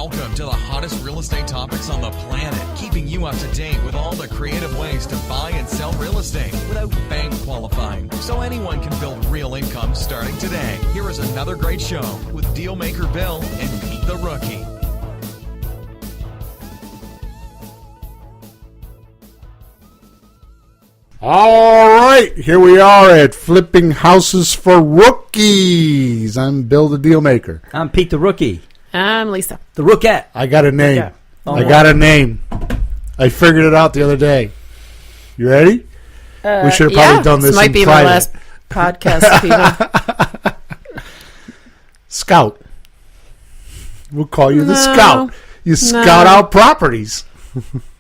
Welcome to the hottest real estate topics on the planet, keeping you up to date with all the creative ways to buy and sell real estate without bank qualifying, so anyone can build real income starting today. Here is another great show with Dealmaker Bill and Pete the Rookie. All right, here we are at Flipping Houses for Rookies. I'm Bill the Dealmaker. I'm Pete the Rookie. I'm Lisa. The Rookette. I got a name. Yeah. Oh, I got a name. I figured it out the other day. You ready? We should have probably done this might in be private. my last podcast, Peter. Scout. We'll call you the No. Scout. You scout out properties.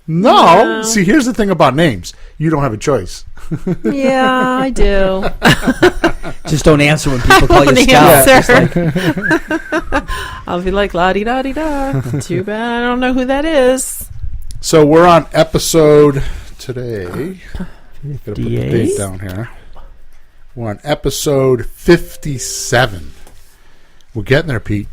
No. See, here's the thing about names. You don't have a choice. Yeah, I do. Just don't answer when people call you Won't Scout. answer. I'll be like, la-di-da-di-da. Too bad I don't know who that is. So we're on episode today. Gotta put the 58? date down here. We're on episode 57. We're getting there, Pete.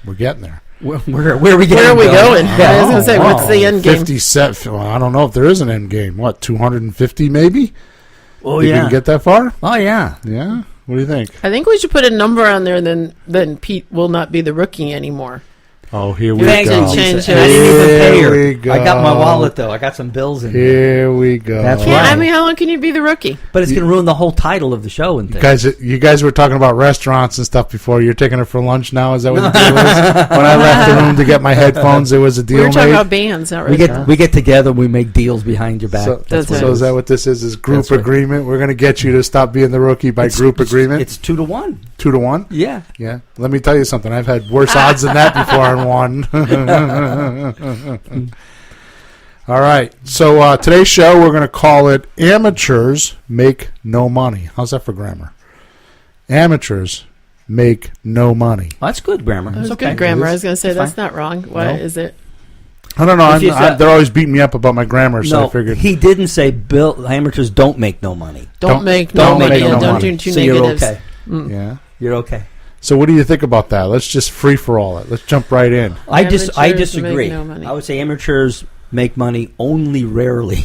We're getting there. Where are we getting? Where are we Bill? going? I was going to say, what's the end game? 57. Well, I don't know if there is an end game. What, 250 maybe? Oh, You yeah. can get that far? Oh, yeah. Yeah? What do you think? I think we should put a number on there, then Pete will not be the rookie anymore. Oh, here we Thanks, go. Lisa. Change I didn't even pay Here her. we go. I got my wallet, though. I got some bills in there. Here we go. That's Yeah, right. I mean, how long can you be the rookie? But it's going to ruin the whole title of the show and things. You guys were talking about restaurants and stuff before. You're taking her for lunch now? Is that what the deal is? When I left the room to get my headphones, there was a We deal were talking made? about bands, not we restaurants. get together and we make deals behind your back. So, That's what so it is that what this is group That's right. agreement? We're going to get you to stop being the rookie by group agreement? It's 2-1. 2-1? Yeah. Yeah. Let me tell you something. I've had worse odds than that before on one. All right. So today's show, we're going to call it Amateurs Make No Money. How's that for grammar? Amateurs make no money. Well, that's good grammar. That was It's okay. good grammar. It I is. was going to say, That's that's not wrong. What No. is it? I don't know. If you said- They're always beating me up about my grammar, so No, I figured. he didn't say Bill. Amateurs don't make no money. Don't make don't no make money. no Don't money. do two So you're negatives. okay. Yeah. You're okay. So what do you think about that? Let's just free for all it. Let's jump right in. I Amateurs disagree. make no money. I would say amateurs make money only rarely.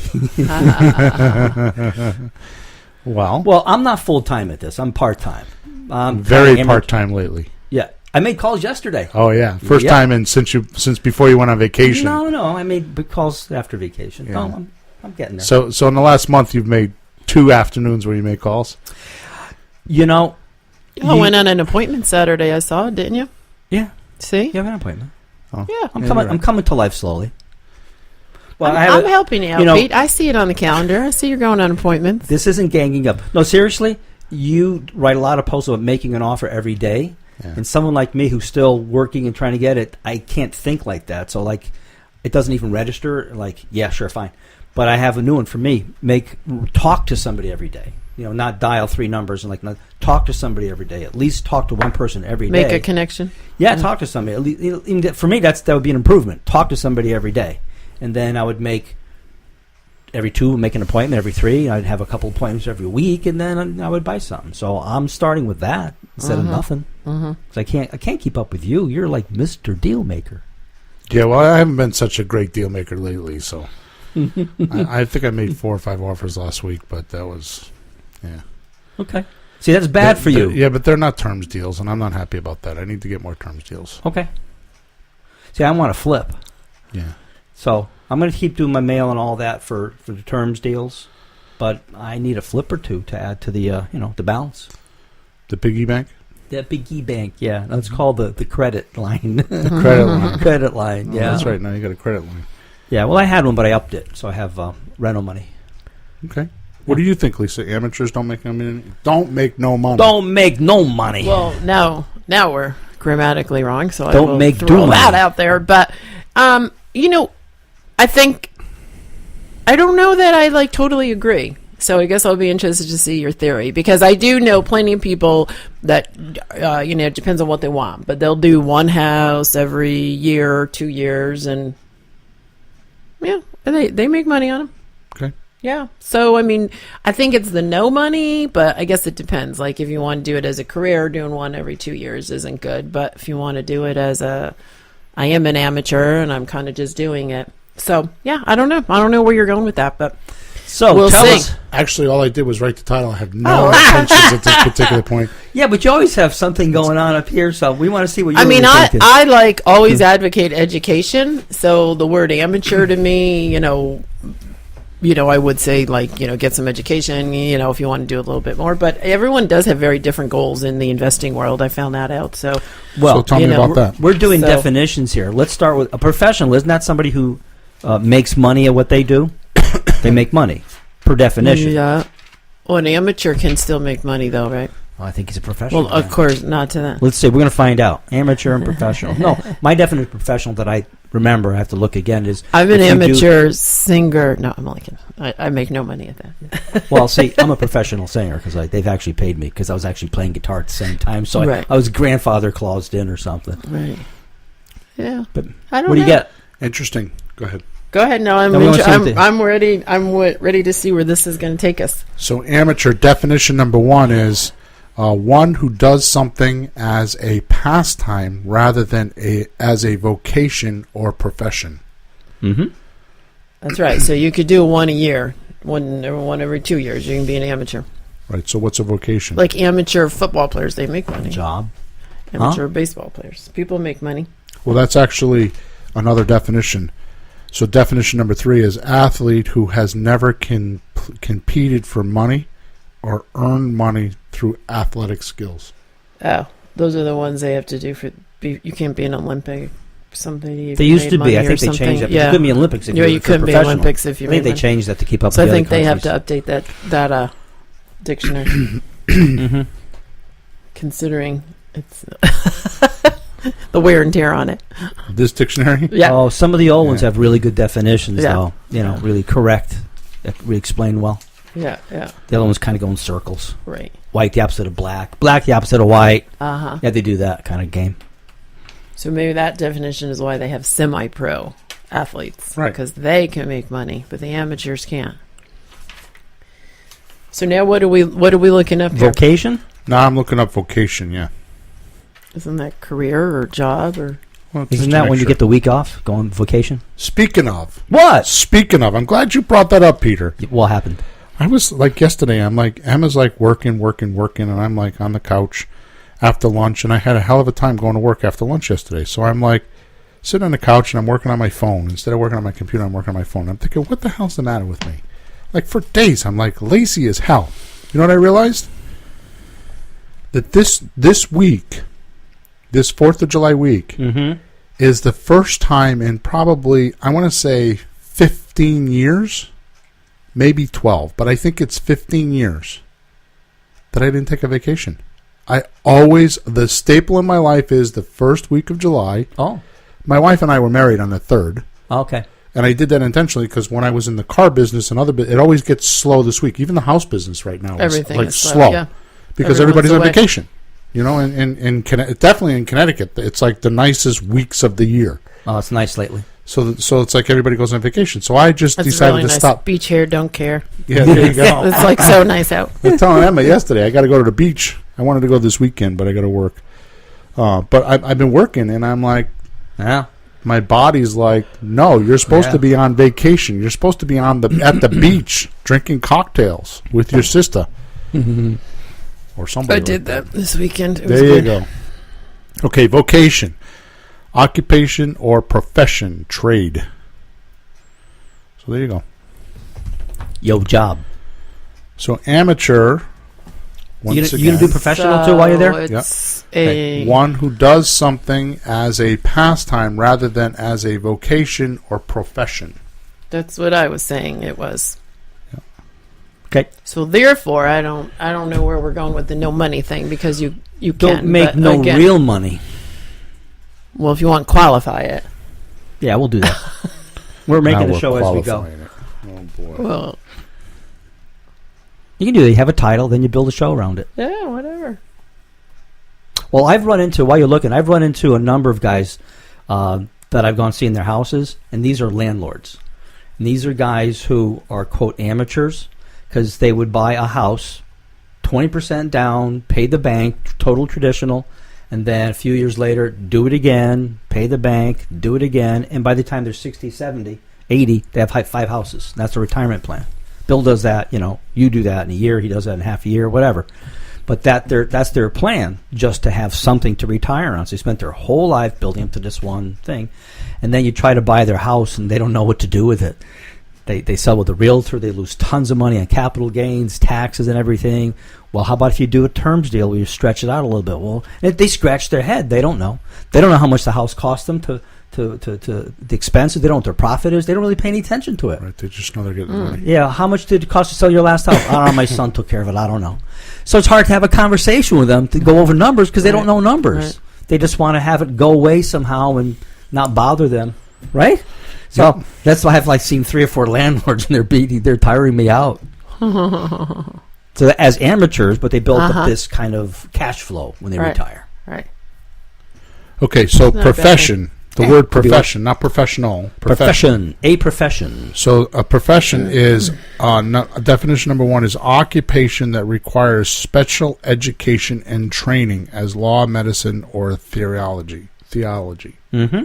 Well, Well, I'm not full time at this. I'm part time. very part time lately. Yeah, I made calls yesterday. Oh yeah, first Yeah. time in since before you went on vacation. No, I made calls after vacation. Yeah. No, I'm getting there. So in the last month, you've made 2 afternoons where you make calls. You know, I went on an appointment Saturday. I saw, didn't you? yeah, See? you have an appointment. Oh. Yeah. I'm Yeah, coming. you're I'm right. coming to life slowly. Well, I'm helping you out, you know- Pete. I see it on the calendar. I see you're going on appointments. This isn't ganging up. No, seriously, you write a lot of posts about making an offer every day. Yeah. And someone like me who's still working and trying to get it, I can't think like that. So, like, it doesn't even register. Like, yeah, sure, fine. But I have a new one for me. Talk to somebody every day. You know, not dial 3 numbers and talk to somebody every day. At least talk to one person every day. Make a connection. Yeah, talk to somebody. At least, for me, that would be an improvement. Talk to somebody every day, and then I would make every 2, make an appointment every 3. I'd have a couple appointments every week, and then I would buy something. So I'm starting with that instead of nothing. Because I can't keep up with you. You're like Mr. Dealmaker. Yeah, well, I haven't been such a great deal maker lately, so I think I made 4 or 5 offers last week, but that was, yeah. Okay. See, that's bad for you. Yeah, but they're not terms deals, and I'm not happy about that. I need to get more terms deals. Okay. See, I want to flip. Yeah. So I'm going to keep doing my mail and all that for the terms deals, but I need a flip or 2 to add to the the balance. The piggy bank? That piggy bank, yeah. That's called the credit line. The credit line. Credit line, Oh, yeah. that's right. Now you got a credit line. Yeah, well, I had one, but I upped it, so I have rental money. Okay. What do you think, Lisa? Amateurs don't make no money? Don't make no money. Don't make no money. Well, now we're grammatically wrong, so Don't I will make throw do that money. out there. But I think I don't know that I totally agree. So I guess I'll be interested to see your theory, because I do know plenty of people that it depends on what they want, but they'll do one house every year or 2 years, and yeah, they make money on them. Okay. Yeah. So, I mean, I think it's the no money, but I guess it depends. Like, if you want to do it as a career, doing one every 2 years isn't good. But if you want to do it as a I am an amateur and I'm kind of just doing it. So yeah, I don't know. I don't know where you're going with that, but So we'll tell see. us. Actually, all I did was write the title. I have no intentions at this particular point. Yeah, but you always have something going on up here, so we want to see what you're I mean, really I, thinking. I like always advocate education. So the word amateur to me, I would say like, get some education, if you want to do a little bit more. But everyone does have very different goals in the investing world. I found that out. So, Well, So tell me you know, about that. we're doing So- definitions here. Let's start with a professional. Isn't that somebody who makes money at what they do? They make money, per definition. yeah. Well, an amateur can still make money though, right? Well, I think he's a professional. Well, of course, not to that. Let's see. We're going to find out. Amateur and professional. No, my definition of professional that I remember, I have to look again, is... I'm an if you do- amateur singer. No, I'm only kidding. I make no money at that. Well, see, I'm a professional singer because they've actually paid me because I was actually playing guitar at the same time. So Right. I was grandfather claused in or something. Right. Yeah. But I don't what do you know. get? Interesting. Go ahead. Go ahead. No, No, we wanna see what they- I'm ready. Ready to see where this is going to take us. So, amateur definition number one is one who does something as a pastime rather than as a vocation or profession. Mm-hmm. That's right. So you could do one a year, one every 2 years. You can be an amateur. Right. So, what's a vocation? Like amateur football players, they make money. Job. Amateur baseball players, people make money. Well, that's actually another definition. So, definition number 3 is athlete who has never competed for money or earned money through athletic skills. Oh, those are the ones they have to do for. You can't be an Olympic. Somebody They used to be. I think they changed that. Yeah, You couldn't be Olympics if yeah, you you were couldn't be professional. Olympics if you I think made they money. changed that to keep up So I with the think other they have countries. to update that dictionary, Mm-hmm. considering it's the wear and tear on it. This dictionary? Yeah. Oh, some of the old ones Yeah. have really good definitions, Yeah. though. Really correct. That really explain well. Yeah. Yeah. The other ones kind of go in circles. Right. White the opposite of black. Black the opposite of white. Uh huh. Yeah, they do that kind of game. So maybe that definition is why they have semi-pro athletes, Right. Because they can make money, but the amateurs can't. So now what are we looking up here? Vocation? Now I'm looking up vocation, yeah. Isn't that career or job or? Well, just Isn't to that make when you sure. get the week off? Go on vacation? Speaking of, I'm glad you brought that up, Peter. What happened? I was like yesterday, I'm like, Emma's like working, and I'm like on the couch after lunch, and I had a hell of a time going to work after lunch yesterday. So I'm like sitting on the couch and I'm working on my phone. Instead of working on my computer, I'm working on my phone. I'm thinking, what the hell's the matter with me? Like for days, I'm like lazy as hell. You know what I realized? That this week, this 4th of July week, Mm-hmm. is the first time in probably, I want to say 15 years, maybe 12, but I think it's 15 years that I didn't take a vacation. The staple in my life is the first week of July. Oh, My wife and I were married on the 3rd, okay. and I did that intentionally because when I was in the car business and it always gets slow this week. Even the house business right now Everything is like is slow, slow yeah. because Everyone's everybody's on away. vacation. Definitely in Connecticut, it's like the nicest weeks of the year. Oh, it's nice lately. So it's like everybody goes on vacation. So I just That's decided really to nice. stop. Beach hair, don't care. Yeah, there you go. It's like so nice out. I was telling Emma yesterday I got to go to the beach. I wanted to go this weekend, but I got to work. But I've been working, and I'm like, Yeah. my body's like, no, you're supposed to be on vacation. You're supposed to be at the beach drinking cocktails with your sister or somebody. I did that this weekend. It was There you good. go. Okay, vocation, occupation or profession, trade. So there you go. Yo, job. So amateur. You Once gonna do again, professional too while you're there? It's a one who does something as a pastime rather than as a vocation or profession. That's what I was saying. It was. Okay. So therefore, I don't know where we're going with the no money thing because you Don't can make but no again, real money. Well, if you want, qualify it. Yeah, we'll do that. We're making Now the we're show as we go. qualifying it. Oh boy. Well, You can do that. You have a title, then you build a show around it. yeah, whatever. Well, while you're looking, I've run into a number of guys that I've gone see in their houses, and these are landlords. And these are guys who are, quote, amateurs, because they would buy a house, 20% down, pay the bank, total traditional, And then a few years later, do it again, pay the bank, do it again. And by the time they're 60, 70, 80, they have 5 houses. That's a retirement plan. Bill does that, you do that in a year, he does that in half a year, whatever. But that's their plan, just to have something to retire on. So they spent their whole life building up to this one thing. And then you try to buy their house, and they don't know what to do with it. They sell with a realtor. They lose tons of money on capital gains, taxes, and everything. Well, how about if you do a terms deal where you stretch it out a little bit? Well, they scratch their head. They don't know. They don't know how much the house cost them to the expenses. They don't know what their profit is. They don't really pay any attention to it. Right, they just know they're getting money. Yeah, how much did it cost to sell your last house? I don't know. My son took care of it. I don't know. So it's hard to have a conversation with them to go over numbers because they don't know numbers. Right. They just want to have it go away somehow and not bother them, right? So that's why I've seen 3 or 4 landlords and they're tiring me out. So as amateurs, but they built up this kind of cash flow when they retire. Right. Okay, so Not a bad profession. The word profession, not professional. Profession. A profession. So a profession is, definition number 1 is occupation that requires special education and training as law, medicine, or theology. Mm-hmm.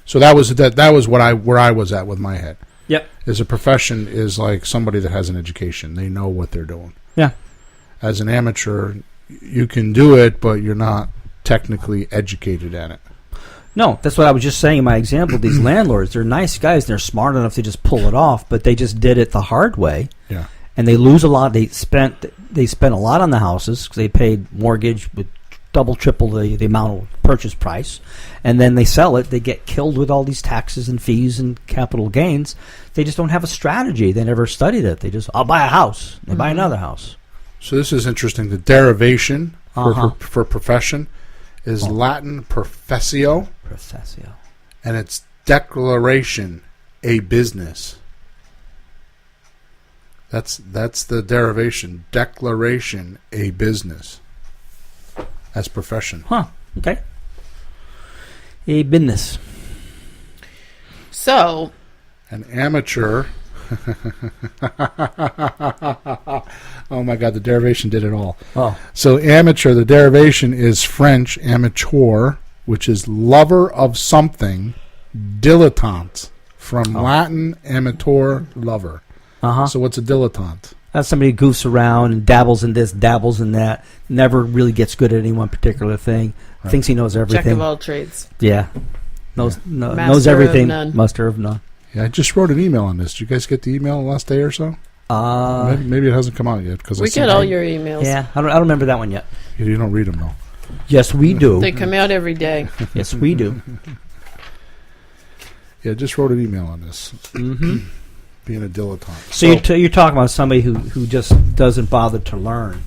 So that was where I was at with my head. Yep. Is a profession is like somebody that has an education. They know what they're doing. Yeah. As an amateur, you can do it, but you're not technically educated at it. No, that's what I was just saying in my example. These landlords, they're nice guys. They're smart enough to just pull it off, but they just did it the hard way. Yeah. And they lose a lot. They spent a lot on the houses because they paid mortgage with double, triple the amount of purchase price. And then they sell it. They get killed with all these taxes and fees and capital gains. They just don't have a strategy. They never studied it. They just, I'll buy a house. They buy another house. So this is interesting. The derivation for profession is Latin professio. Professio. And it's declaration, a business. That's the derivation. Declaration, a business. As profession. Huh. Okay. A business. So. An amateur. Oh my God, the derivation did it all. Oh. So amateur, the derivation is French amateur, which is lover of something, dilettante, from Latin amateur, lover. Uh-huh. So what's a dilettante? That's somebody who goofs around and dabbles in this, dabbles in that, never really gets good at any one particular thing, thinks he knows everything. Jack of all trades. Yeah. Knows Master everything. of none. Master of none. Yeah, I just wrote an email on this. Did you guys get the email the last day or so? Maybe it hasn't come out yet. Because We get all your emails. Yeah, I don't remember that one yet. You don't read them, though. Yes, we do. They come out every day. Yes, we do. Yeah, just wrote an email on this. Mm-hmm. Being a dilettante. So you're talking about somebody who just doesn't bother to learn.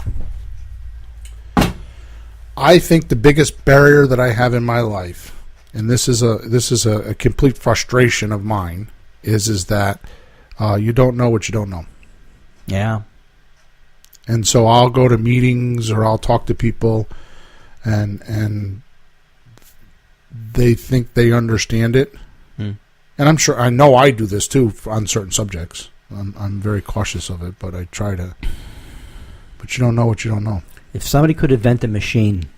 I think the biggest barrier that I have in my life, and this is a complete frustration of mine, is that you don't know what you don't know. Yeah. And so I'll go to meetings or I'll talk to people, and they think they understand it. And I know I do this too on certain subjects. I'm very cautious of it, but I try to. But you don't know what you don't know. If somebody could invent a machine.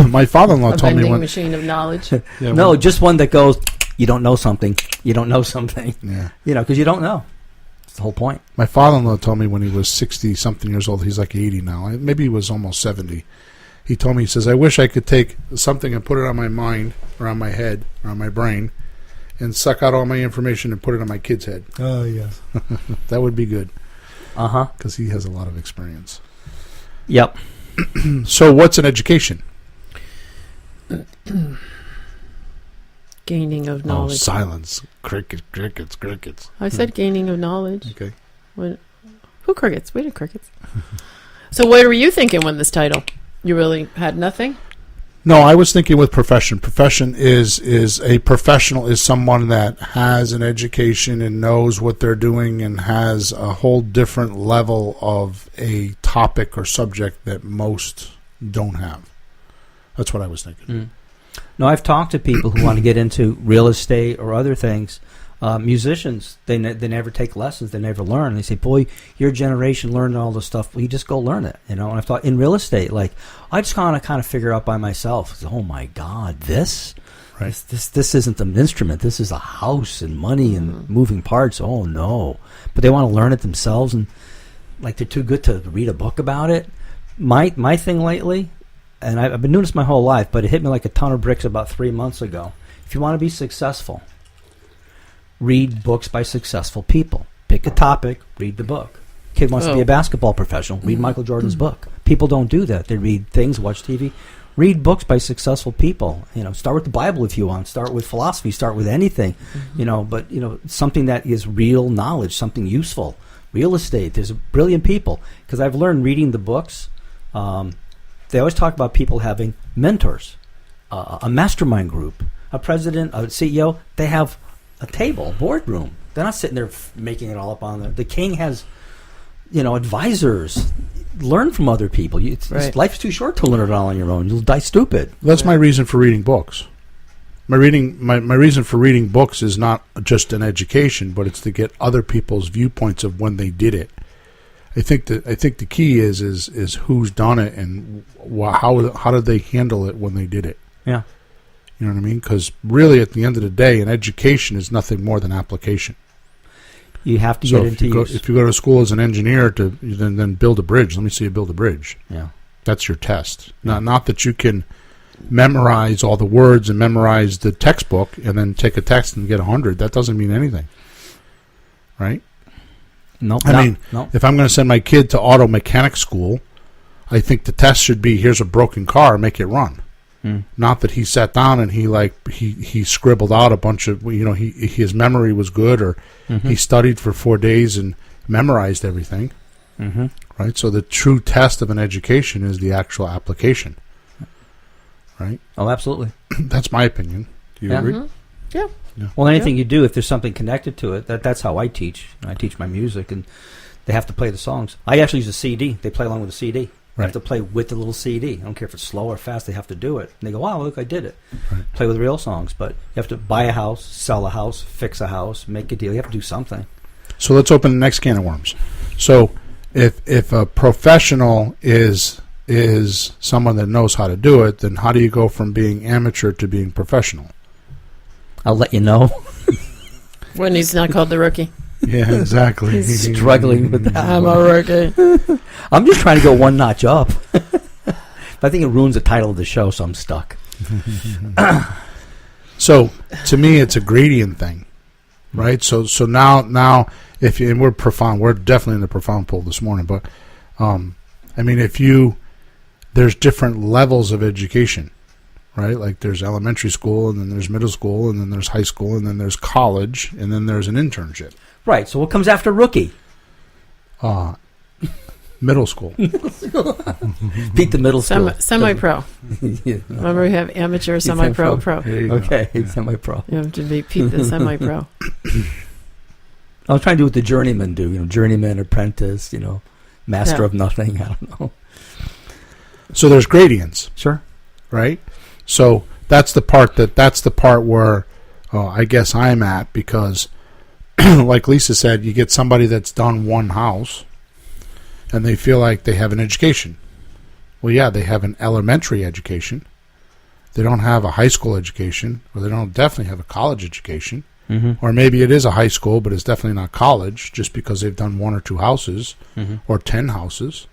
My father-in-law A told me vending when. machine of knowledge. Yeah, No, just one that goes, you don't know something. You don't know something. Yeah. Because you don't know. That's the whole point. My father-in-law told me when he was 60-something years old, he's like 80 now. Maybe he was almost 70. He told me, he says, I wish I could take something and put it on my mind or on my head or on my brain and suck out all my information and put it on my kid's head. Oh, yes. That would be good. Uh-huh. Because he has a lot of experience. Yep. So what's an education? Gaining of Oh, knowledge. silence. Crickets. I said gaining of knowledge. Okay. Who crickets? We did crickets. So what were you thinking when this title? You really had nothing? No, I was thinking with profession. Profession is a professional is someone that has an education and knows what they're doing and has a whole different level of a topic or subject that most don't have. That's what I was thinking. No, I've talked to people who want to get into real estate or other things. Musicians, they never take lessons. They never learn. They say, boy, your generation learned all this stuff. Well, you just go learn it, And I thought in real estate, like, I just kind of figure out by myself. Oh, my God, this? Right. This isn't an instrument. This is a house and money and moving parts. Oh, no. But they want to learn it themselves, and like they're too good to read a book about it. My thing lately, and I've been doing this my whole life, but it hit me like a ton of bricks about 3 months ago. If you want to be successful, read books by successful people. Pick a topic, read the book. Kid wants to be a basketball professional, read Michael Jordan's book. People don't do that. They read things, watch TV. Read books by successful people. Start with the Bible if you want. Start with philosophy. Start with anything. But something that is real knowledge, something useful. Real estate. There's brilliant people. Because I've learned reading the books. They always talk about people having mentors, a mastermind group, a president, a CEO. They have a table, boardroom. They're not sitting there making it all up on the king has, advisors. Learn from other people. Life's too short to learn it all on your own. You'll die stupid. That's my reason for reading books. My reason for reading books is not just an education, but it's to get other people's viewpoints of when they did it. I think the key is who's done it and how did they handle it when they did it. Yeah. You know what I mean? Because really, at the end of the day, an education is nothing more than application. You have to get into use. If you go to school as an engineer to then build a bridge, let me see you build a bridge. Yeah, that's your test. Not that you can memorize all the words and memorize the textbook and then take a test and get 100. That doesn't mean anything, right? Nope. If I'm going to send my kid to auto mechanic school, I think the test should be: here's a broken car, make it run. Not that he sat down and he scribbled out a bunch of, his memory was good, or he studied for 4 days and memorized everything. Right? So the true test of an education is the actual application. Right? Oh, absolutely. That's my opinion. Do you agree? Yeah. Well, anything you do, if there's something connected to it, that's how I teach. I teach my music, and they have to play the songs. I actually use a CD. They play along with a CD. They have to play with the little CD. I don't care if it's slow or fast. They have to do it. And they go, wow, look, I did it. Right. Play with real songs. But you have to buy a house, sell a house, fix a house, make a deal. You have to do something. So let's open the next can of worms. So if a professional is someone that knows how to do it, then how do you go from being amateur to being professional? I'll let you know. When he's not called the rookie. Yeah, exactly. He's struggling with that. I'm a rookie. I'm just trying to go one notch up. I think it ruins the title of the show, so I'm stuck. So to me, it's a gradient thing, right? So now, and we're profound. We're definitely in the profound pool this morning, but there's different levels of education, right? Like there's elementary school, and then there's middle school, and then there's high school, and then there's college, and then there's an internship. Right. So what comes after rookie? Middle school. Beat the middle school. Semi-pro. Yeah. Remember, we have amateur, semi-pro, pro. Okay, semi-pro. You have to beat the semi-pro. I was trying to do what the journeyman do. Journeyman, apprentice. Master of nothing. I don't know. So there's gradients. Sure. Right. So that's the part where I guess I'm at, because, like Lisa said, you get somebody that's done one house, and they feel like they have an education. Well, yeah, they have an elementary education. They don't have a high school education, or they don't definitely have a college education. Or maybe it is a high school, but it's definitely not college, just because they've done 1 or 2 houses, or 10 houses,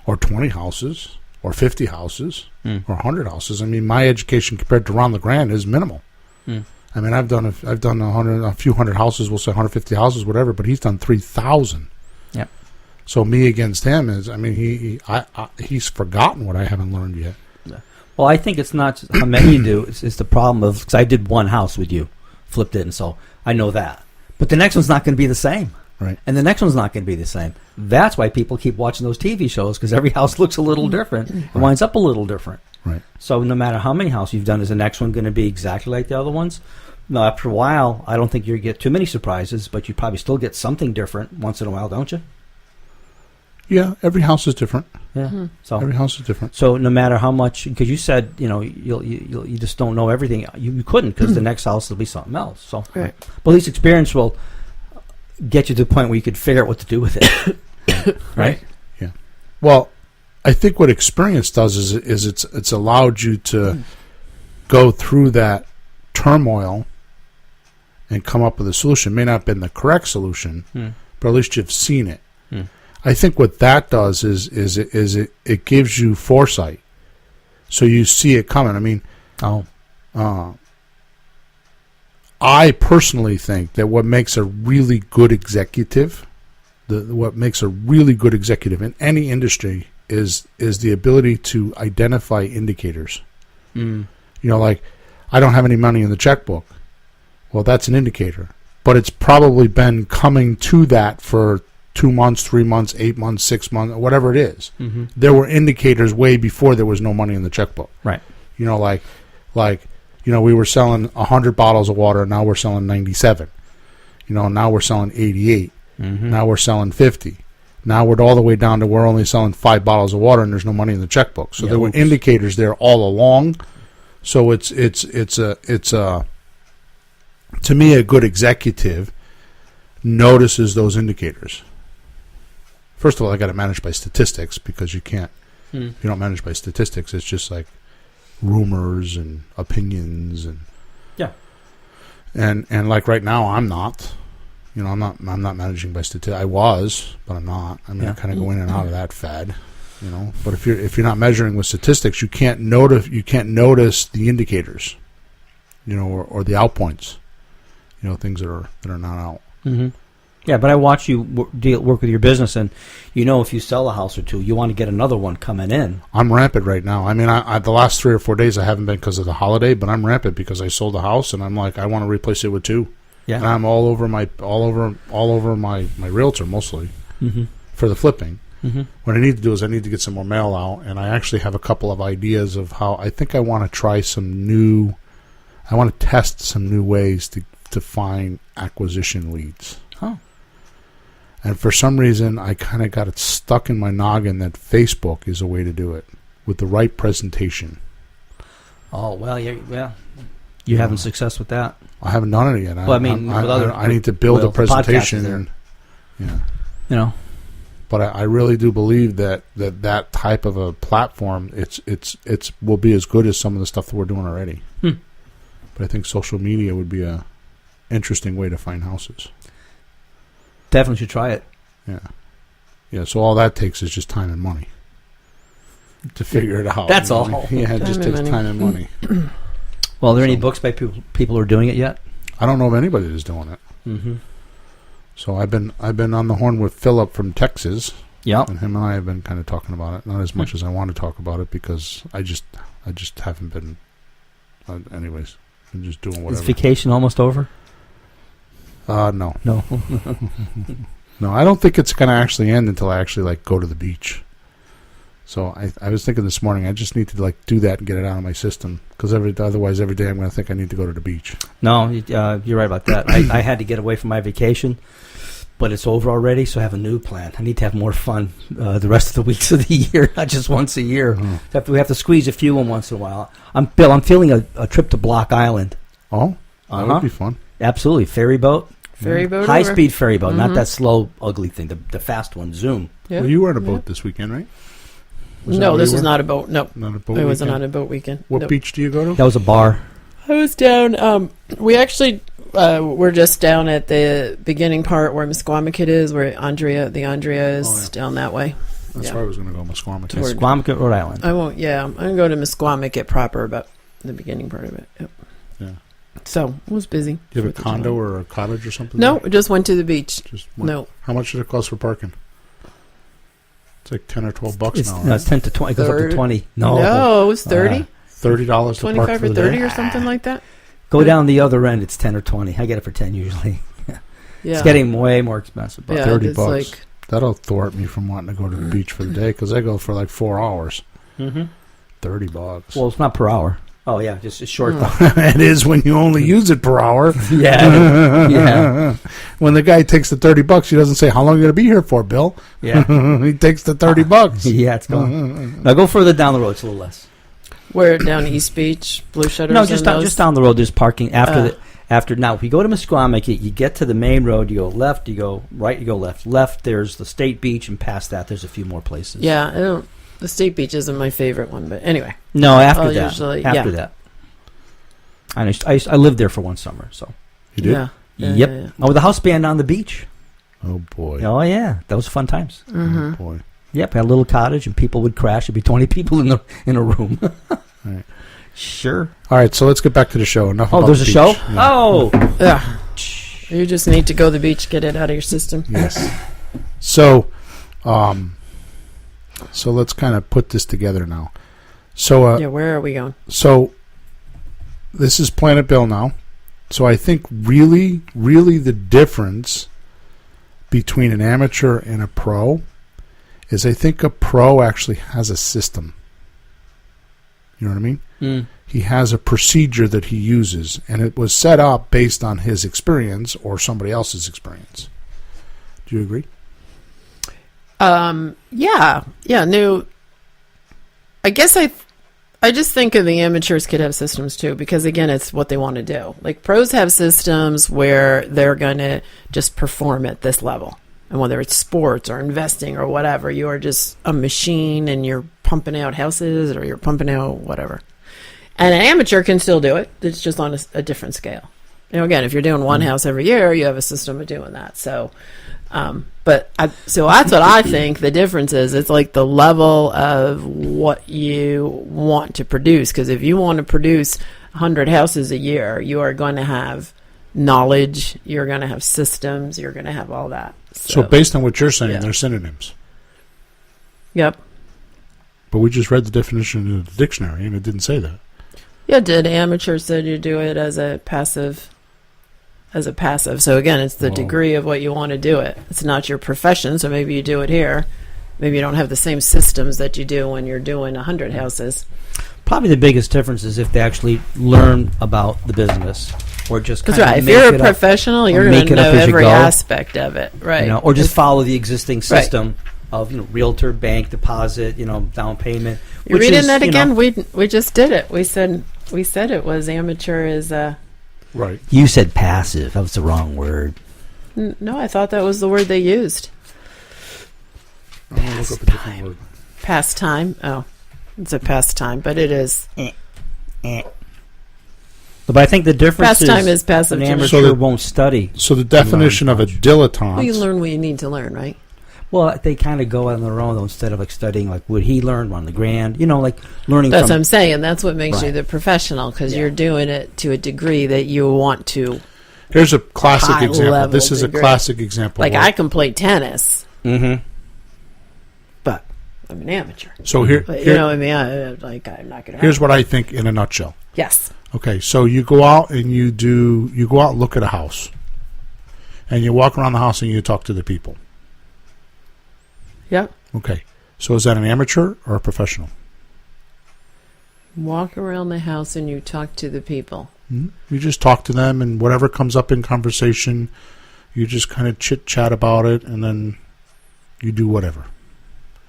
or 20 houses, or 50 houses, or 100 houses. I mean, my education compared to Ron LeGrand is minimal. I mean, I've done a few hundred houses, we'll say 150 houses, whatever, but he's done 3,000. Yeah. So me against him is, I mean, he's forgotten what I haven't learned yet. Well, I think it's not how many you do. It's the problem of, because I did one house with you, flipped it, and so I know that. But the next one's not going to be the same. Right. And the next one's not going to be the same. That's why people keep watching those TV shows, because every house looks a little different. It winds up a little different. Right. So no matter how many houses you've done, is the next one going to be exactly like the other ones? No, after a while, I don't think you get too many surprises, but you probably still get something different once in a while, don't you? Yeah, every house is different. Yeah. So Every house is different. So no matter how much, because you said you just don't know everything. You couldn't, because the next house will be something else. So, Right. but at least experience will get you to the point where you could figure out what to do with it. Right. Well, I think what experience does is it's allowed you to go through that turmoil and come up with a solution. It may not have been the correct solution, but at least you've seen it. I think what that does is it gives you foresight, so you see it coming. I mean, I personally think that what makes a really good executive, what makes a really good executive in any industry is the ability to identify indicators. You know, like, I don't have any money in the checkbook. Well, that's an indicator, but it's probably been coming to that for 2 months, 3 months, 8 months, 6 months, whatever it is. There were indicators way before there was no money in the checkbook. Right. You know, like we were selling 100 bottles of water, and now we're selling 97. You know, now we're selling 88. Now we're selling 50. Now we're all the way down to we're only selling 5 bottles of water, and there's no money in the checkbook. So there were indicators there all along. So it's to me, a good executive notices those indicators. First of all, I got to manage by statistics, because you can't. If you don't manage by statistics, it's just like rumors and opinions and and like right now, I'm not. You know, I'm not managing by statistics. I was, but I'm not. I mean, I kind of go in and out of that fad. You know, but if you're not measuring with statistics, you can't notice the indicators. You know, or the out points. You know, things that are not out. Yeah, but I watch you work with your business, and you know, if you sell a house or two, you want to get another one coming in. I'm rampant right now. I mean, I the last 3 or 4 days I haven't been because of the holiday, but I'm rampant because I sold a house, and I'm like, I want to replace it with 2. Yeah, and I'm all over my realtor mostly for the flipping. What I need to do is I need to get some more mail out, and I actually have a couple of ideas of how I think I want to try some new. I want to test some new ways to find acquisition leads. And for some reason, I kind of got it stuck in my noggin that Facebook is a way to do it with the right presentation. Oh, well, you're having success with that. I haven't done it yet. Well, I need to build a presentation. And, You know. But I really do believe that type of a platform, it's will be as good as some of the stuff that we're doing already. But I think social media would be a interesting way to find houses. Definitely should try it. Yeah. So all that takes is just time and money to figure it out. That's all. Yeah, it just takes time and money. Well, are there any books by people who are doing it yet? I don't know of anybody that's doing it. So I've been on the horn with Philip from Texas. Yeah. And him and I have been kind of talking about it. Not as much as I want to talk about it, because I just haven't been. Anyways, I'm just doing whatever. Is vacation almost over? No. No. No, I don't think it's going to actually end until I actually go to the beach. So I was thinking this morning, I just need to do that and get it out of my system, because otherwise every day I'm going to think I need to go to the beach. No, you're right about that. I had to get away from my vacation, but it's over already, so I have a new plan. I need to have more fun the rest of the weeks of the year, not just once a year. We have to squeeze a few in once in a while. Bill, I'm feeling a trip to Block Island. Oh, that would be fun. Absolutely. Ferry boat. High-speed ferry boat, not that slow, ugly thing, the fast one, Zoom. Yeah. Well, you were on a boat this weekend, right? No, this was not a boat. No, not a boat. It wasn't on a boat weekend. What beach do you go to? That was a bar. I was down. We actually we're just down at the beginning part where Misquamicut is, where the Andrea is down that way. That's where I was going to go, Misquamicut. Misquamicut, Rhode Island. I won't. Yeah, I'm going to go to Misquamicut proper, but the beginning part of it. Yep. Yeah. So it was busy. Do you have a condo or a cottage or something? No, just went to the beach. No. How much did it cost for parking? It's like $10 or $12 now. No, it's 10 to 20. It goes up to 20. No, it was 30. $30 to 25 park for or the 30 day? or something like that. Go down the other end. It's 10 or 20. I get it for 10 usually. Yeah. It's getting way more expensive. But $30. That'll thwart me from wanting to go to the beach for the day, because I go for 4 hours. $30. Well, it's not per hour. Oh yeah, just a short. It is when you only use it per hour. Yeah, yeah, When the guy takes the $30, he doesn't say, "How long are you going to be here for, Bill?" yeah. He takes the $30. Yeah, it's gone. Now go further down the road. It's a little less. Where down East Beach, Blue Shutters? No, and just those? down the road. There's parking after. Now, if you go to Musqueamish, you get to the main road. You go left. You go right. You go left. Left. There's the State Beach, and past that, there's a few more places. Yeah, I don't. The State Beach isn't my favorite one, but anyway. No, after I'll that. usually- After yeah. that. I lived there for one summer. So. You did? Yeah. Yep. Yeah. Oh, with the house band on the beach. Oh boy. Oh yeah, that was fun times. Oh boy. Yep, had a little cottage, and people would crash. It'd be 20 people in a room. Right. Sure. All right, so let's get back to the show. Enough. Oh, about there's the a show. beach. Yeah. Oh. Yeah. You just need to go to the beach, get it out of your system. Yes. So, so let's kind of put this together now. So, Yeah, where are we going? so this is Planet Bill now. So I think really the difference between an amateur and a pro is I think a pro actually has a system. You know what I mean? Mm. He has a procedure that he uses, and it was set up based on his experience or somebody else's experience. Do you agree? Yeah. No. I guess I just think of the amateurs could have systems too, because again, it's what they want to do. Like pros have systems where they're going to just perform at this level. And whether it's sports or investing or whatever, you are just a machine and you're pumping out houses or you're pumping out whatever. And an amateur can still do it. It's just on a different scale. You know, again, if you're doing one house every year, you have a system of doing that. So, so that's what I think the difference is. It's like the level of what you want to produce. Because if you want to produce 100 houses a year, you are going to have knowledge, you're going to have systems, you're going to have all that. So based on what you're saying, Yeah. they're synonyms. Yep. But we just read the definition in the dictionary, and it didn't say that. Yeah, did amateur said you do it as a passive. So again, it's the Whoa. degree of what you want to do it. It's not your profession, so maybe you do it here. Maybe you don't have the same systems that you do when you're doing 100 houses. Probably the biggest difference is if they actually learn about the business, or just That's kind of right. If make you're it a up, professional, you're or going make to it up know as you every go. aspect of it, right? you know, or just follow the existing Right. system of realtor, bank, deposit, down payment. You're which reading is, that again? We just did it. We said it was amateur is. Right. You said passive. That was the wrong word. No, I thought that was the word they used. I'm going to look up a different word. Pastime. Oh, it's a pastime, but it is. But I think the difference Pastime is passive. an Jim. amateur So the- won't study. So the definition of a Well, you dilettante. learn what you need to learn, right? Well, they kind of go on their own though, instead of like studying. Like, would he learn run the grand? Like learning That's what from. I'm saying. That's what makes you Right. the professional, because you're doing it to a degree that you want to. Here's a classic High example. level This is a degree. classic example. Like where- I can play tennis, Mm-hmm. but I'm an amateur. so here, But you here- know what I mean? I'm not going to. here's what I think in a nutshell. Yes. Okay, so you go out and you go out and look at a house, and you walk around the house and you talk to the people. Yep. Okay, so is that an amateur or a professional? Walk around the house and you talk to the people. You just talk to them, and whatever comes up in conversation, you just kind of chit chat about it, and then you do whatever.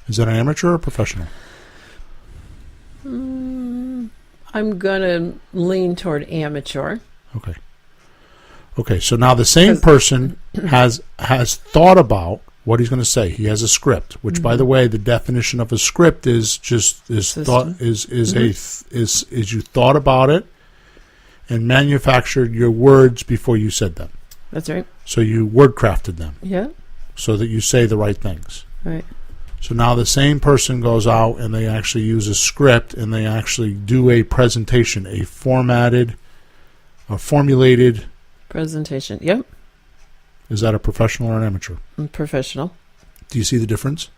Is that an amateur or a professional? I'm going to lean toward amateur. Okay. Okay, so now the same 'Cause- person has thought about what he's going to say. He has a script, which, by the way, the definition of a script is just System. thought is you thought about it and manufactured your words before you said them. That's right. So you word crafted them Yeah. so that you say the right things. Right. So now the same person goes out and they actually use a script and they actually do a presentation, a formulated. Presentation. Yep. Is that a professional or an amateur? I'm professional. Do you see the difference?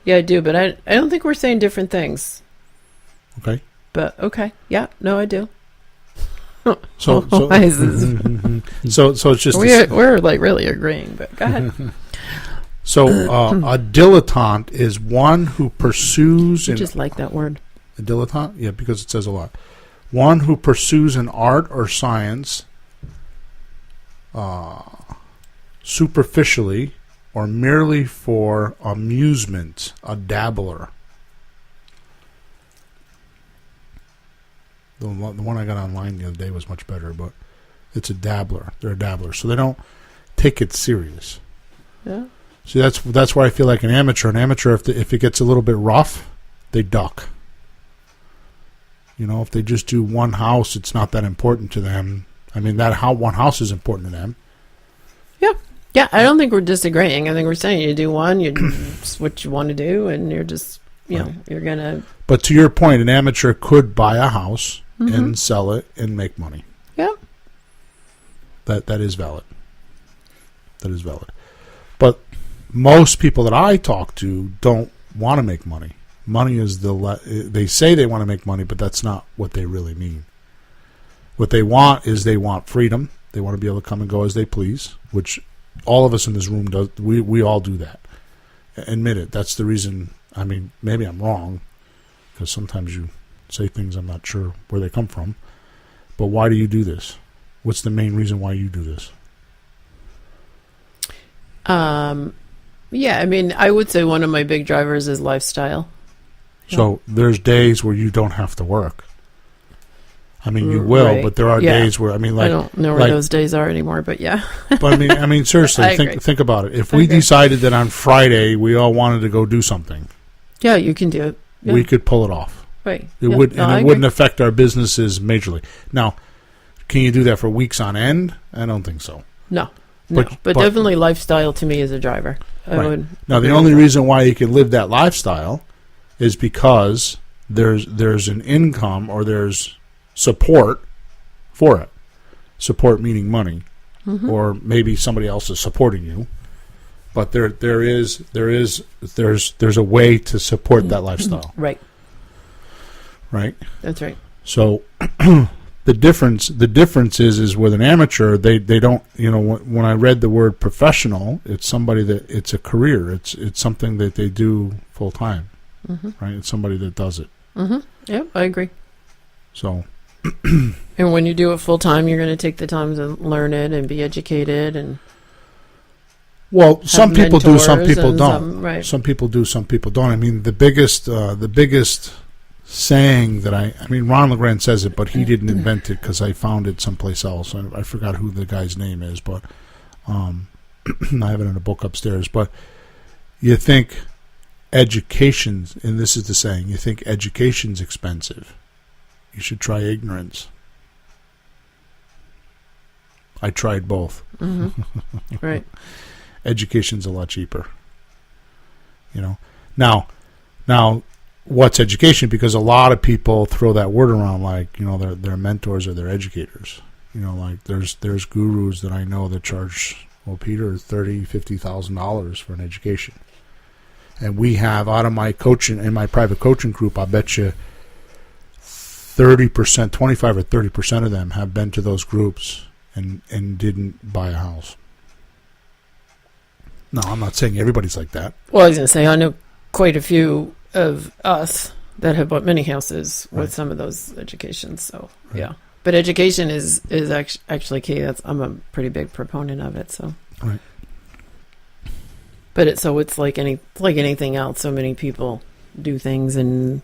Yeah, I do, but I don't think we're saying different things. Okay. But okay. Yeah. No, I do. So Why is this- so it's just we're like really agreeing, but go ahead. a dilettante is one who pursues I and just like that word. a dilettante, yeah, because it says a lot. one who pursues an art or science superficially or merely for amusement, a dabbler. The one I got online the other day was much better, but it's a dabbler. They're a dabbler, so they don't take it serious. Yeah. See, that's where I feel like an amateur. An amateur, if it gets a little bit rough, they duck. You know, if they just do one house, it's not that important to them. I mean, one house is important to them. Yeah. Yeah, I don't think we're disagreeing. I think we're saying you do one, it's what you want to do, and you're just, know, you're going to... But to your point, an amateur could buy a house and sell it and make money. Yeah. That is valid. That is valid. But most people that I talk to don't want to make money. Money is they say they want to make money, but that's not what they really mean. What they want is they want freedom. They want to be able to come and go as they please, which all of us in this room does. We all do that. Admit it. That's the reason. I mean, maybe I'm wrong, because sometimes you say things I'm not sure where they come from. But why do you do this? What's the main reason why you do this? Yeah, I mean, I would say one of my big drivers is lifestyle. So there's days where you don't have to work. I mean, you will, right. But there are days where, I mean, like... I don't know where those days are anymore, but yeah. But I mean, seriously, think about it. If we decided that on Friday we all wanted to go do something... Yeah, you can do it. Yeah. We could pull it off. Right. It wouldn't affect our businesses majorly. Now, can you do that for weeks on end? I don't think so. No. But definitely lifestyle to me is a driver. Right. Now, the only reason why you can live that lifestyle is because there's an income or there's support for it. Support meaning money, or maybe somebody else is supporting you. But there's a way to support that lifestyle. Right. Right. That's right. So the difference is with an amateur, they don't, when I read the word professional, it's somebody that it's a career. It's something that they do full time. Right. It's somebody that does it. Yeah, I agree. So. And when you do it full time, you're going to take the time to learn it and be educated and. Well, some people do, some people don't. Right. Some people do, some people don't. I mean, the biggest saying that I mean, Ron LeGrand says it, but he didn't invent it because I found it someplace else. I forgot who the guy's name is, but I have it in a book upstairs. But you think education's, and this is the saying, you think education's expensive. You should try ignorance. I tried both. Right. Education's a lot cheaper. Now, what's education? Because a lot of people throw that word around like, they're mentors or they're educators. Like there's gurus that I know that charge, Peter, $30,000-$50,000 for an education. And we have, out of my coaching, in my private coaching group, I bet you 30%, 25 or 30% of them have been to those groups and didn't buy a house. No, I'm not saying everybody's like that. Well, I was going to say, I know quite a few of us that have bought many houses with some of those educations. So, yeah. But education is actually key. I'm a pretty big proponent of it. So, right. But it's like anything else. So many people do things, and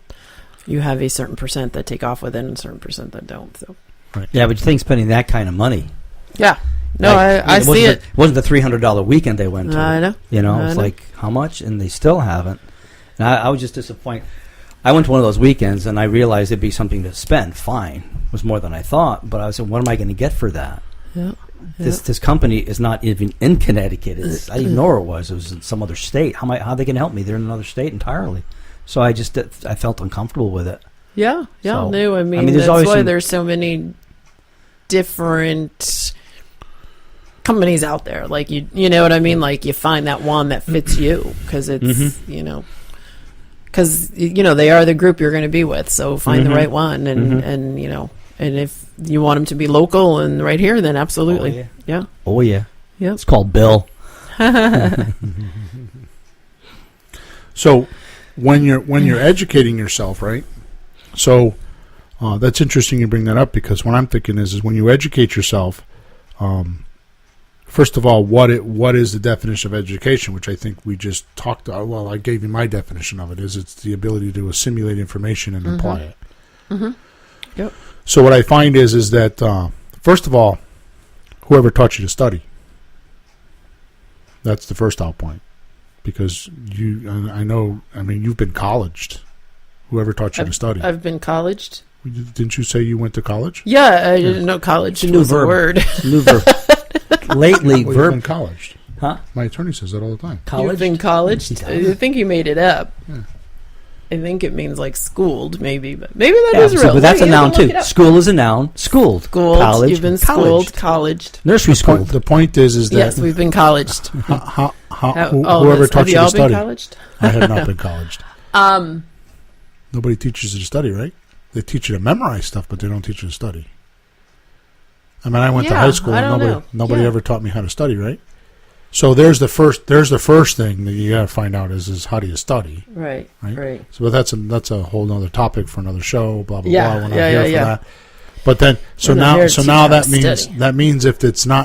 you have a certain percent that take off with it, and a certain percent that don't. So, right. Yeah, but you think spending that kind of money? Yeah. No, I see it. It wasn't the $300 weekend they went to. I know. It's like, how much? And they still haven't. And I was just disappointed. I went to one of those weekends, and I realized it'd be something to spend. Fine. It was more than I thought. But I said, what am I going to get for that? Yeah. This company is not even in Connecticut. I didn't even know where it was. It was in some other state. How are they going to help me? They're in another state entirely. So I felt uncomfortable with it. Yeah. Yeah. So, no, I mean there's that's why there's so many different companies out there. Like you know what I mean? Like you find that one that fits you because it's because they are the group you're going to be with. So find the right one, and and if you want them to be local and right here, then absolutely, yeah. Oh yeah, yeah. It's called Bill. So when you're educating yourself, right? So That's interesting you bring that up, because what I'm thinking is when you educate yourself, first of all, what is the definition of education, which I think we just talked about. Well, I gave you my definition of it. It's the ability to assimilate information and apply it. Mm-hmm. Yep. So what I find is that, first of all, whoever taught you to study, that's the first out point. Because you've been colleged. Whoever taught you to study. I've been colleged. Didn't you say you went to college? Yeah, I didn't know college It's a new was a verb. word. It's a new verb. Lately, Well, you've verb. been colleged. Huh? My attorney says that all the time. College? You've been colleged? He does. I think you made it up. Yeah. I think it means like schooled, maybe, but maybe that Yeah, is real. but that's a Maybe you noun can look too. it up. School is a noun. Schooled. Schooled. College. You've been colleged. schooled, colleged. Nursery school. The point is that Yes, we've been colleged. whoever taught have you you to all study. been colleged? I have not been colleged. Nobody teaches you to study, right? They teach you to memorize stuff, but they don't teach you to study. I mean, I went to Yeah, high school I and don't nobody know. ever taught me how to study, right? So there's the first thing that you got to find out is how do you study, Right. right? So but that's a whole other topic for another show. Blah blah Yeah, blah. We're not yeah, here yeah, for yeah. that. But then We're not here to teach how that to means study.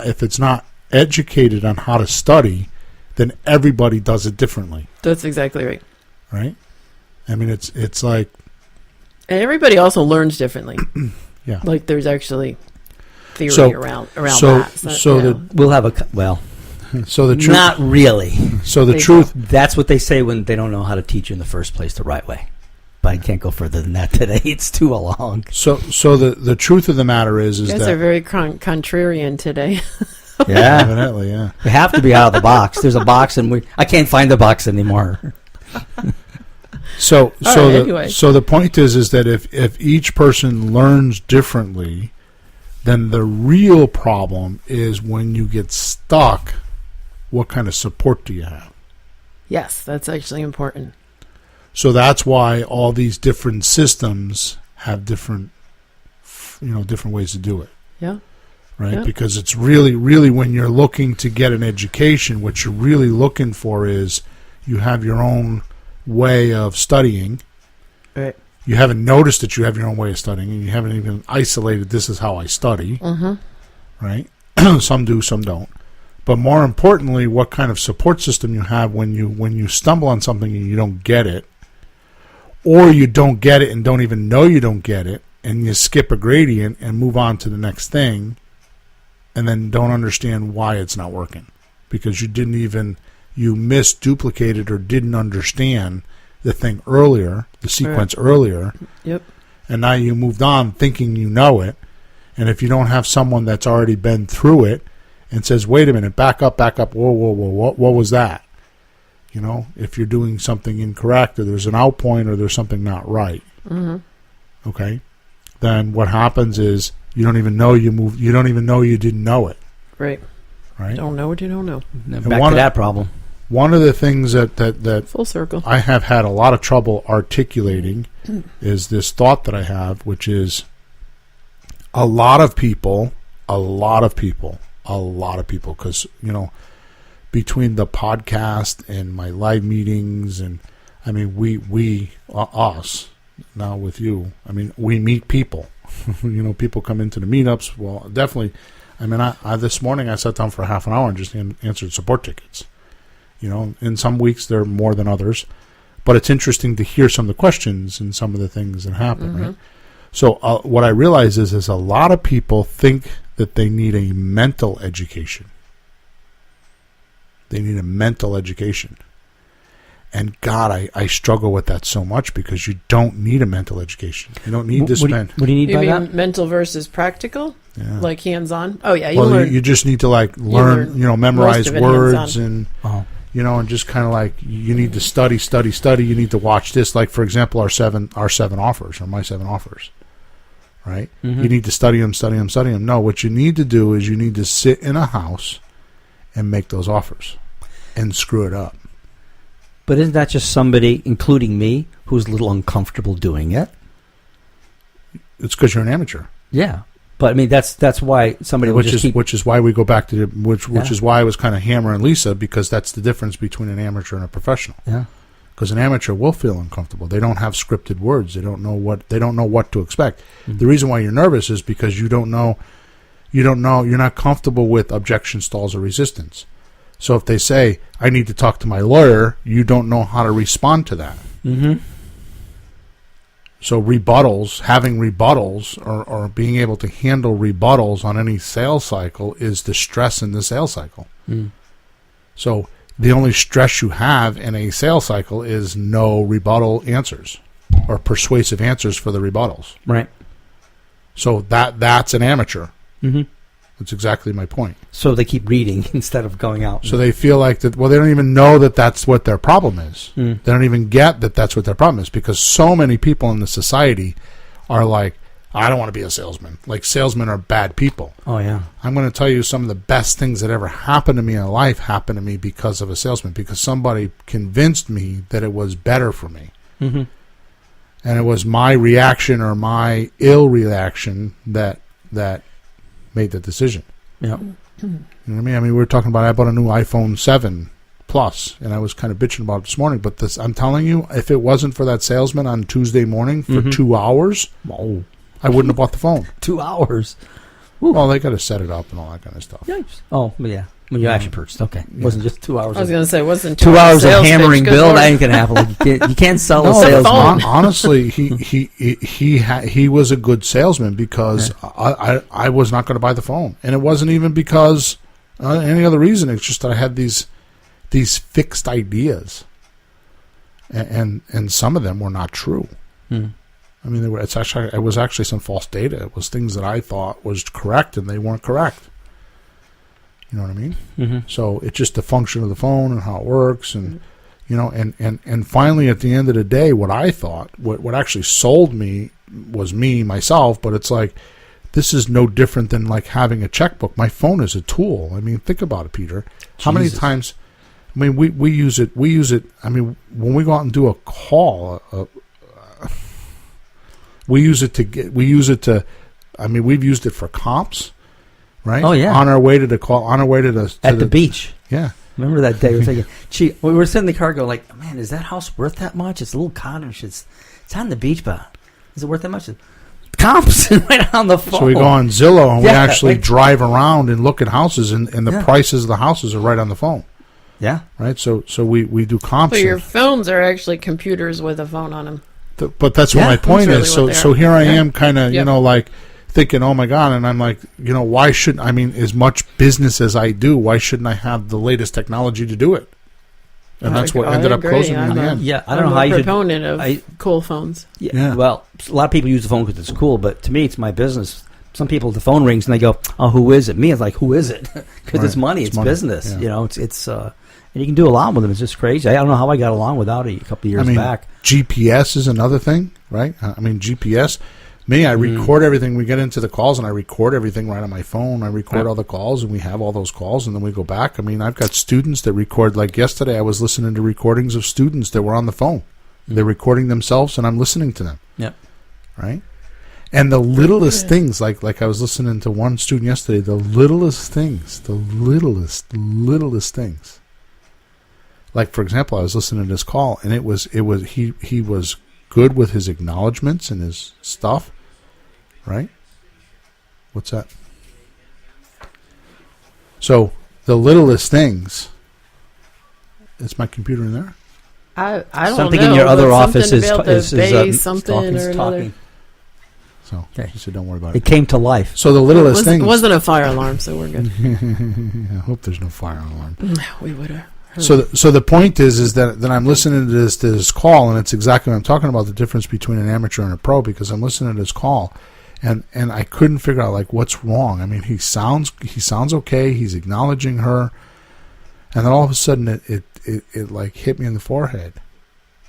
if it's not educated on how to study, then everybody does it differently, That's exactly right. right? I mean, it's like And everybody also learns differently. Yeah. Like there's actually theory So- around so- that. so you the- know. We'll have so the truth. not really. So the There you truth. That's what they say when they don't know how to teach you in the first place the right way. But I can't go further than that today. It's too long. So the truth of the matter is You guys that are very contrarian today. Yeah. evidently, yeah. We have to be out of the box. There's a box, and I can't find the box anymore. So All so right, the anyway. so the point is that if each person learns differently, then the real problem is when you get stuck, what kind of support do you have? Yes, that's actually important. So that's why all these different systems have different ways to do it, Yeah. right? Yeah. Because it's really when you're looking to get an education, what you're really looking for is you have your own way of studying. Right. You haven't noticed that you have your own way of studying, and you haven't even isolated, this is how I study, right? Some do, some don't. But more importantly, what kind of support system you have when you stumble on something and you don't get it, or you don't get it and don't even know you don't get it, and you skip a gradient and move on to the next thing, and then don't understand why it's not working. Because you misduplicated or didn't understand the thing earlier, the sequence earlier, Yep. and now you moved on thinking you know it. And if you don't have someone that's already been through it and says, wait a minute, back up, whoa, what was that? You know, if you're doing something incorrect or there's an out point or there's something not right, okay, then what happens is you don't even know you don't even know you didn't know it, Right. right? Don't know what you don't know. Back one to of- that problem. One of the things that Full circle. I have had a lot of trouble articulating is this thought that I have, which is a lot of people, because, between the podcast and my live meetings, and I mean, us, now with you, I mean, we meet people. People come into the meetups. Well, definitely. I mean, I this morning I sat down for half an hour and just answered support tickets. In some weeks they're more than others, but it's interesting to hear some of the questions and some of the things that happen, right? So what I realize is a lot of people think that they need a mental education. They need a mental education. And God, I struggle with that so much, because you don't need a mental education. You don't need to spend. What do you need You by mean that? mental versus practical? Yeah. Like hands-on? Oh, yeah. Well, learn. you just need to learn, learn memorize most of it words hands-on. and and just kind of like you need to study. You need to watch this. Like, for example, our seven offers, or my 7 offers, right? You need to study them. No, what you need to do is you need to sit in a house and make those offers and screw it up. But isn't that just somebody, including me, who's a little uncomfortable doing it? It's because you're an amateur. Yeah. But I mean, that's why somebody would just keep... Which is why we go back to which Yeah. is why I was kind of hammering Lisa, because that's the difference between an amateur and a professional. Yeah. Because an amateur will feel uncomfortable. They don't have scripted words. They don't know what to expect. Mm-hmm. The reason why you're nervous is because you don't know, you're not comfortable with objection, stalls, or resistance. So if they say, I need to talk to my lawyer, you don't know how to respond to that. Mm-hmm. So having rebuttals or being able to handle rebuttals on any sales cycle is the stress in the sales cycle. Mm. So the only stress you have in a sales cycle is no rebuttal answers or persuasive answers for the rebuttals. Right. So that's an amateur. Mm-hmm. That's exactly my point. So they keep reading instead of going out. So they feel like that. Well, they don't even know that that's what their problem is. They don't even get that that's what their problem is, because so many people in the society are like, I don't want to be a salesman. Like, salesmen are bad people. Oh, yeah. I'm going to tell you some of the best things that ever happened to me in life happened to me because of a salesman, because somebody convinced me that it was better for me. Mm-hmm. And it was my reaction or my ill reaction that made the decision. Yeah. You know what I mean? We were talking about, I bought a new iPhone 7 Plus, and I was kind of bitching about it this morning. But this, I'm telling you, if it wasn't for that salesman on Tuesday morning for 2 hours, I wouldn't have bought the phone. 2 hours. Well, they got to set it up and all that kind of stuff. Yikes. Oh, yeah. When you actually purchased. Okay. It wasn't just 2 hours. I was going to say, it wasn't 2 hours of sales hammering pitch, Bill. good That Lord. ain't going to happen. Like, you can't sell a No, salesman. honestly, he was a good salesman because I was not going to buy the phone, and it wasn't even because any other reason. It's just that I had these fixed ideas, and some of them were not true. I mean, it was actually some false data. It was things that I thought was correct, and they weren't correct. You know what I mean? Mm-hmm. So it's just the function of the phone and how it works, and you know, and finally at the end of the day, what I thought, what actually sold me was myself. But it's like, this is no different than like having a checkbook. My phone is a tool. I mean, think about it, Peter. How many times? I mean, we use it. We use it. I mean, when we go out and do a call, we use it to. I mean, we've used it for comps. Right? Oh, yeah. On our way to the call, on our way to the At the beach. Yeah. Remember that day? We were thinking, gee, we were sitting in the car going like, man, is that house worth that much? It's a little cottage. It's on the beach, but is it worth that much? Comps right on the phone. So we go on Zillow and we Yeah, actually like- drive around and look at houses, and the prices of the houses are right on the phone. Yeah. Right? So we do comps. So your phones are actually computers with a phone on them. But that's what my point That's is. really what they So are. here I Yeah. am kind of, Yep. like thinking, oh my God, and I'm like, why shouldn't, I mean, as much business as I do, why shouldn't I have the latest technology to do it? And that's what ended up closing me in the end. Yeah, I I'm don't know a how you should. proponent of cool phones. Yeah. Well, a lot of people use the phone because it's cool, but to me, it's my business. Some people, the phone rings and they go, "Oh, who is it?" Me, it's like, "Who is it?" Because Right. it's money, It's it's money. business. Yeah. You know, it's and you can do a lot with them. It's just crazy. I don't know how I got along without it a couple of years I mean, back. GPS is another thing, right? I mean, GPS. Me, I record everything. We get into the calls, and I record everything right on my phone. I record all the calls, and we have all those calls, and then we go back. I mean, I've got students that record. Like yesterday, I was listening to recordings of students that were on the phone. They're recording themselves, and I'm listening to them. Yep. Right? And the littlest things, like I was listening to one student yesterday, the littlest things. Like, for example, I was listening to this call, and he was good with his acknowledgments and his stuff, right? What's that? So the littlest things. Is my computer in there? I don't Something know. in your other but office something to be able is to base is something talking, or another. talking. So Okay. he said, don't worry about It it. came to life. So the littlest things. It wasn't a fire alarm, so we're good. I hope there's no fire alarm. We would have. So the point is that I'm listening to this call, and it's exactly what I'm talking about, the difference between an amateur and a pro, because I'm listening to this call, and I couldn't figure out like what's wrong. I mean, he sounds okay. He's acknowledging her, and then all of a sudden it like hit me in the forehead.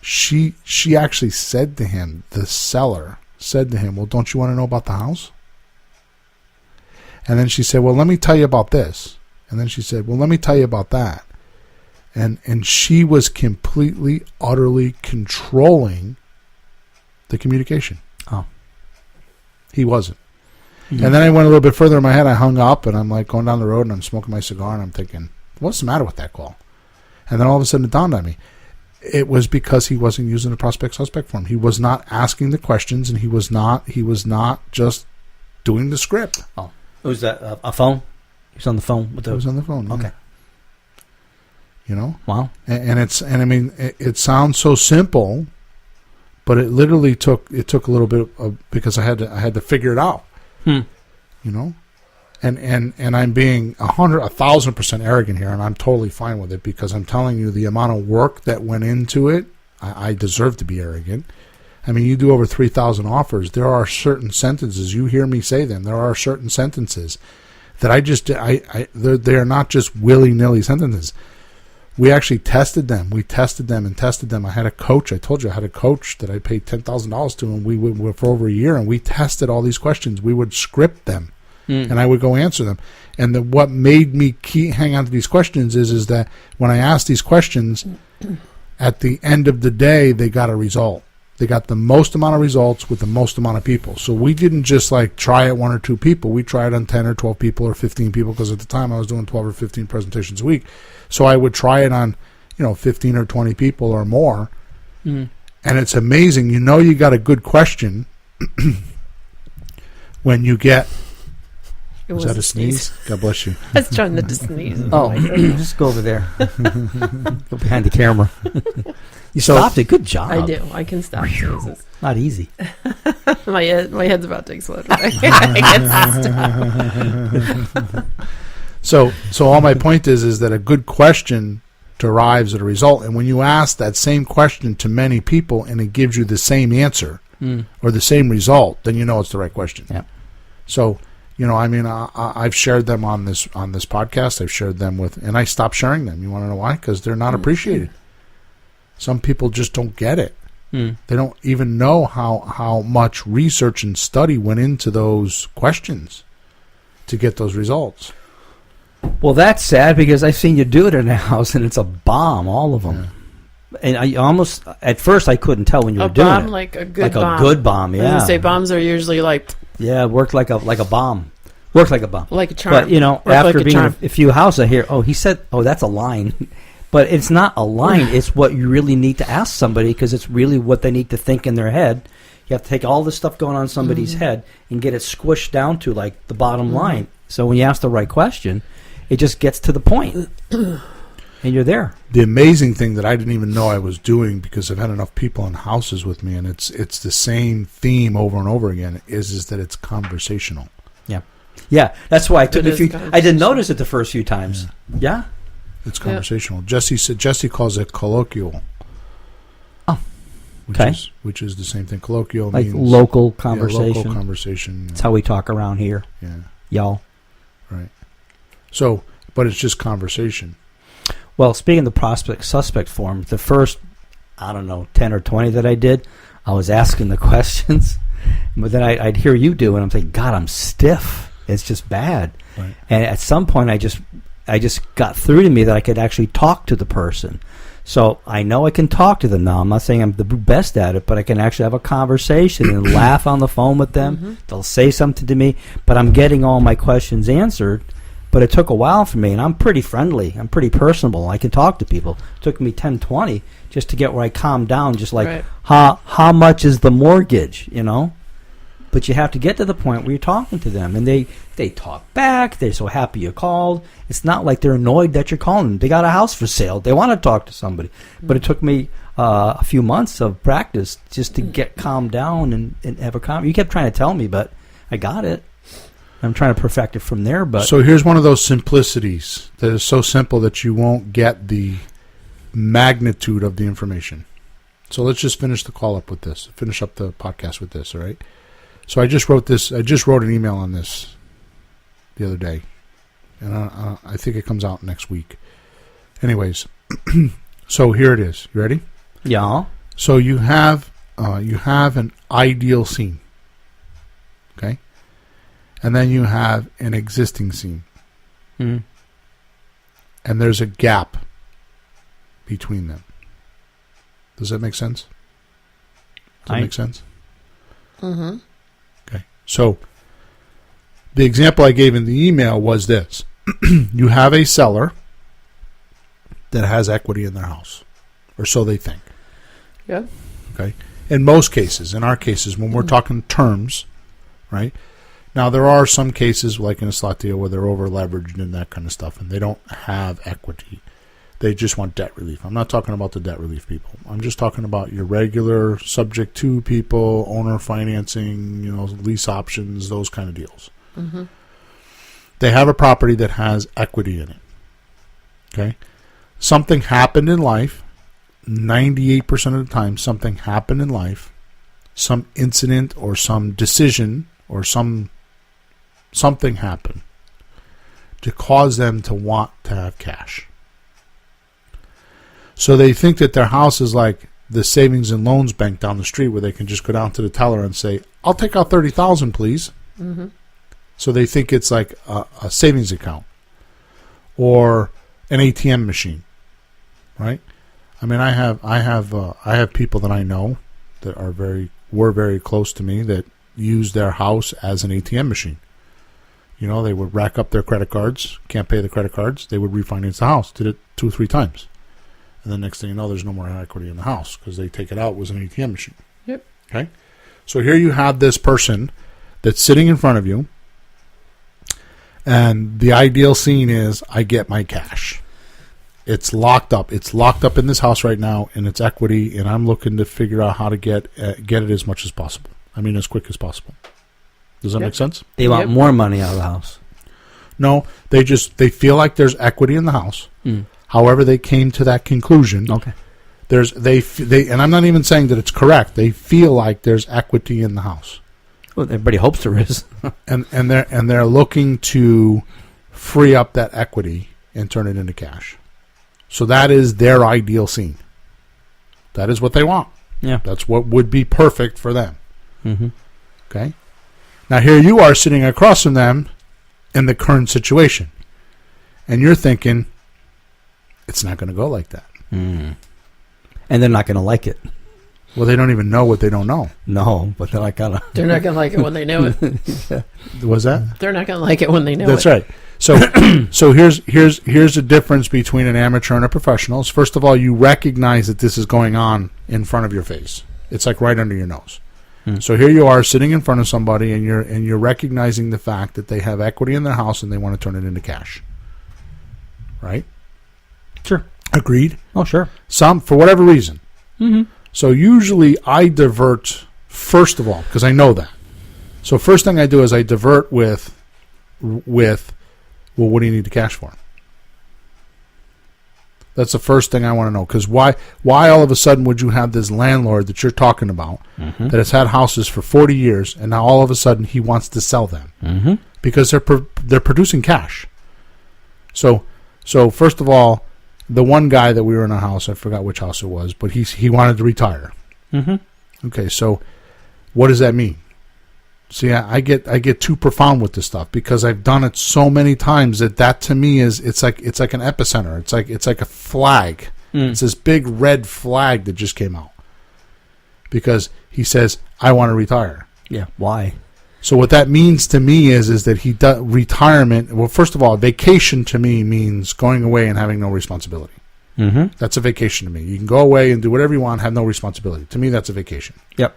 She actually said to him, the seller said to him, "Well, don't you want to know about the house?" And then she said, "Well, let me tell you about this." And then she said, "Well, let me tell you about that." And she was completely, utterly controlling the communication. Oh. He wasn't. Mm-hmm. And then I went a little bit further in my head. I hung up, and I'm like going down the road, and I'm smoking my cigar, and I'm thinking, what's the matter with that call? And then all of a sudden it dawned on me. it was because he wasn't using the prospect suspect form. He was not asking the questions, and he was not just doing the script. Oh, was that a phone? He was on the phone with He was on the phone. Okay. You know? Wow. It sounds so simple, but it literally took a little bit of, because I had to figure it out. You know? And I'm being 1,000% arrogant here, and I'm totally fine with it, because I'm telling you the amount of work that went into it. I deserve to be arrogant. I mean, you do over 3,000 offers. There are certain sentences, you hear me say them. There are certain sentences that they're not just willy-nilly sentences. We actually tested them. We tested them and tested them. I had a coach. I told you I had a coach that I paid $10,000 to, and we would for over a year, and we tested all these questions. We would script them. And I would go answer them. And what made me hang on to these questions is that when I asked these questions, at the end of the day, they got a result. They got the most amount of results with the most amount of people. So we didn't just like try it 1 or 2 people. We tried on 10 or 12 people or 15 people, because at the time I was doing 12 or 15 presentations a week. So I would try it on, 15 or 20 people or more. And it's amazing. You got a good question when you get... Was that a sneeze? God bless you. I was trying to sneeze. Oh, just go over there. Go behind the camera. You stopped it. Good job. I do. I can stop sneezes. Not easy. My head's about to explode. I can't stop. So all my point is that a good question derives at a result. And when you ask that same question to many people and it gives you the same answer or the same result, then you know it's the right question. Yeah. So... I've shared them on this podcast. I've shared them and I stopped sharing them. You want to know why? Because they're not appreciated. Some people just don't get it. They don't even know how much research and study went into those questions to get those results. Well, that's sad, because I've seen you do it in a house, and it's a bomb, all of them. Yeah. And I almost, at first, I couldn't tell when you were doing it. Like a good bomb. Like a good bomb, yeah. I was gonna say bombs are usually like... Yeah, it worked like a bomb. Worked like a bomb. Like a charm. But, after being in a few houses, I hear, he said, that's a line. But it's not a line. It's what you really need to ask somebody, because it's really what they need to think in their head. You have to take all this stuff going on in somebody's head and get it squished down to, like, the bottom line. So when you ask the right question, it just gets to the point. And you're there. The amazing thing that I didn't even know I was doing, because I've had enough people in houses with me, and it's the same theme over and over again, is that it's conversational. Yeah, that's why I took I didn't notice it the first few times. Yeah. It's conversational. Jesse calls it colloquial. Oh. Which is the same thing. Colloquial like means local conversation. Local conversation. That's how we talk around here. Yeah. Y'all. Right. So, but it's just conversation. Well, speaking of the prospect suspect form, the first, 10 or 20 that I did, I was asking the questions, but then I'd hear you do, and I'm thinking, God, I'm stiff. It's just bad. Right. And at some point, I just got through to me that I could actually talk to the person. So I know I can talk to them now. I'm not saying I'm the best at it, but I can actually have a conversation and laugh on the phone with them. They'll say something to me, but I'm getting all my questions answered. But it took a while for me, and I'm pretty friendly. I'm pretty personable. I can talk to people. It took me 10, 20 just to get where I calmed down, just like, how much is the mortgage, But you have to get to the point where you're talking to them, and they talk back. They're so happy you called. It's not like they're annoyed that you're calling them. They got a house for sale. They want to talk to somebody. But it took me a few months of practice just to get calmed down and have a conversation. You kept trying to tell me, but I got it. I'm trying to perfect it from there. But so here's one of those simplicities that is so simple that you won't get the magnitude of the information. So let's just finish the call up with this. Finish up the podcast with this, all right? So I just wrote this. I just wrote an email on this the other day, and I think it comes out next week. Anyways, so here it is. You ready? Yeah. So you have an ideal scene, okay, and then you have an existing scene, and there's a gap between them. Does that make sense? Does that make sense? Mm-hmm. Okay. So the example I gave in the email was this. You have a seller that has equity in their house. or so they think. Yeah. Okay. In most cases, in our cases, when we're talking terms, right? Now, there are some cases, like in a slot deal, where they're over-leveraged and that kind of stuff, and they don't have equity. They just want debt relief. I'm not talking about the debt relief people. I'm just talking about your regular subject to people, owner financing, lease options, those kind of deals. Mm-hmm. They have a property that has equity in it. Okay? Something happened in life. 98% of the time, something happened in life. Some incident or some decision or something happened to cause them to want to have cash. So they think that their house is like the savings and loans bank down the street, where they can just go down to the teller and say, "I'll take out $30,000, please." Mm-hmm. So they think it's like a savings account or an ATM machine, right? I mean, I have people that I know that were very close to me that use their house as an ATM machine. They would rack up their credit cards, can't pay the credit cards, they would refinance the house. Did it 2 or 3 times. And then next thing you know, there's no more equity in the house because they take it out. It was an ATM machine. Yep. Okay? So here you have this person that's sitting in front of you, and the ideal scene is I get my cash. It's locked up. It's locked up in this house right now in its equity, and I'm looking to figure out how to get it as much as possible. I mean, as quick as possible. Does that make sense? They want more money out of the house. No, they feel like there's equity in the house. Mm. However, they came to that conclusion. Okay. And I'm not even saying that it's correct. They feel like there's equity in the house. Well, everybody hopes there is. and they're looking to free up that equity and turn it into cash. So that is their ideal scene. That is what they want. Yeah. That's what would be perfect for them. Mm-hmm. Okay? Now here you are sitting across from them in the current situation. And you're thinking, it's not going to go like that. Mm. And they're not going to like it. Well, they don't even know what they don't know. No, but they're not going to. They're not going to like it when they know it. Yeah. Was that? They're not going to like it when they know That's it. right. So so here's the difference between an amateur and a professional. Is first of all, you recognize that this is going on in front of your face. It's like right under your nose. So here you are sitting in front of somebody, and you're recognizing the fact that they have equity in their house and they want to turn it into cash. Right? Sure. Agreed? Oh, sure. Some, for whatever reason. Mm-hmm. So usually I divert first of all, because I know that. So first thing I do is I divert with, well, what do you need the cash for? That's the first thing I want to know. Because why all of a sudden would you have this landlord that you're talking about that has had houses for 40 years, and now all of a sudden he wants to sell them? Mm-hmm. Because they're producing cash. So first of all, the one guy that we were in a house, I forgot which house it was, but he wanted to retire. Mm-hmm. Okay, so what does that mean? See, I get too profound with this stuff because I've done it so many times that to me it's like an epicenter. It's like a flag. It's this big red flag that just came out because he says, "I want to retire." Yeah. Why? So what that means to me is that he does retirement. Well, first of all, vacation to me means going away and having no responsibility. Mm-hmm. That's a vacation to me. You can go away and do whatever you want, have no responsibility. To me, that's a vacation. Yep.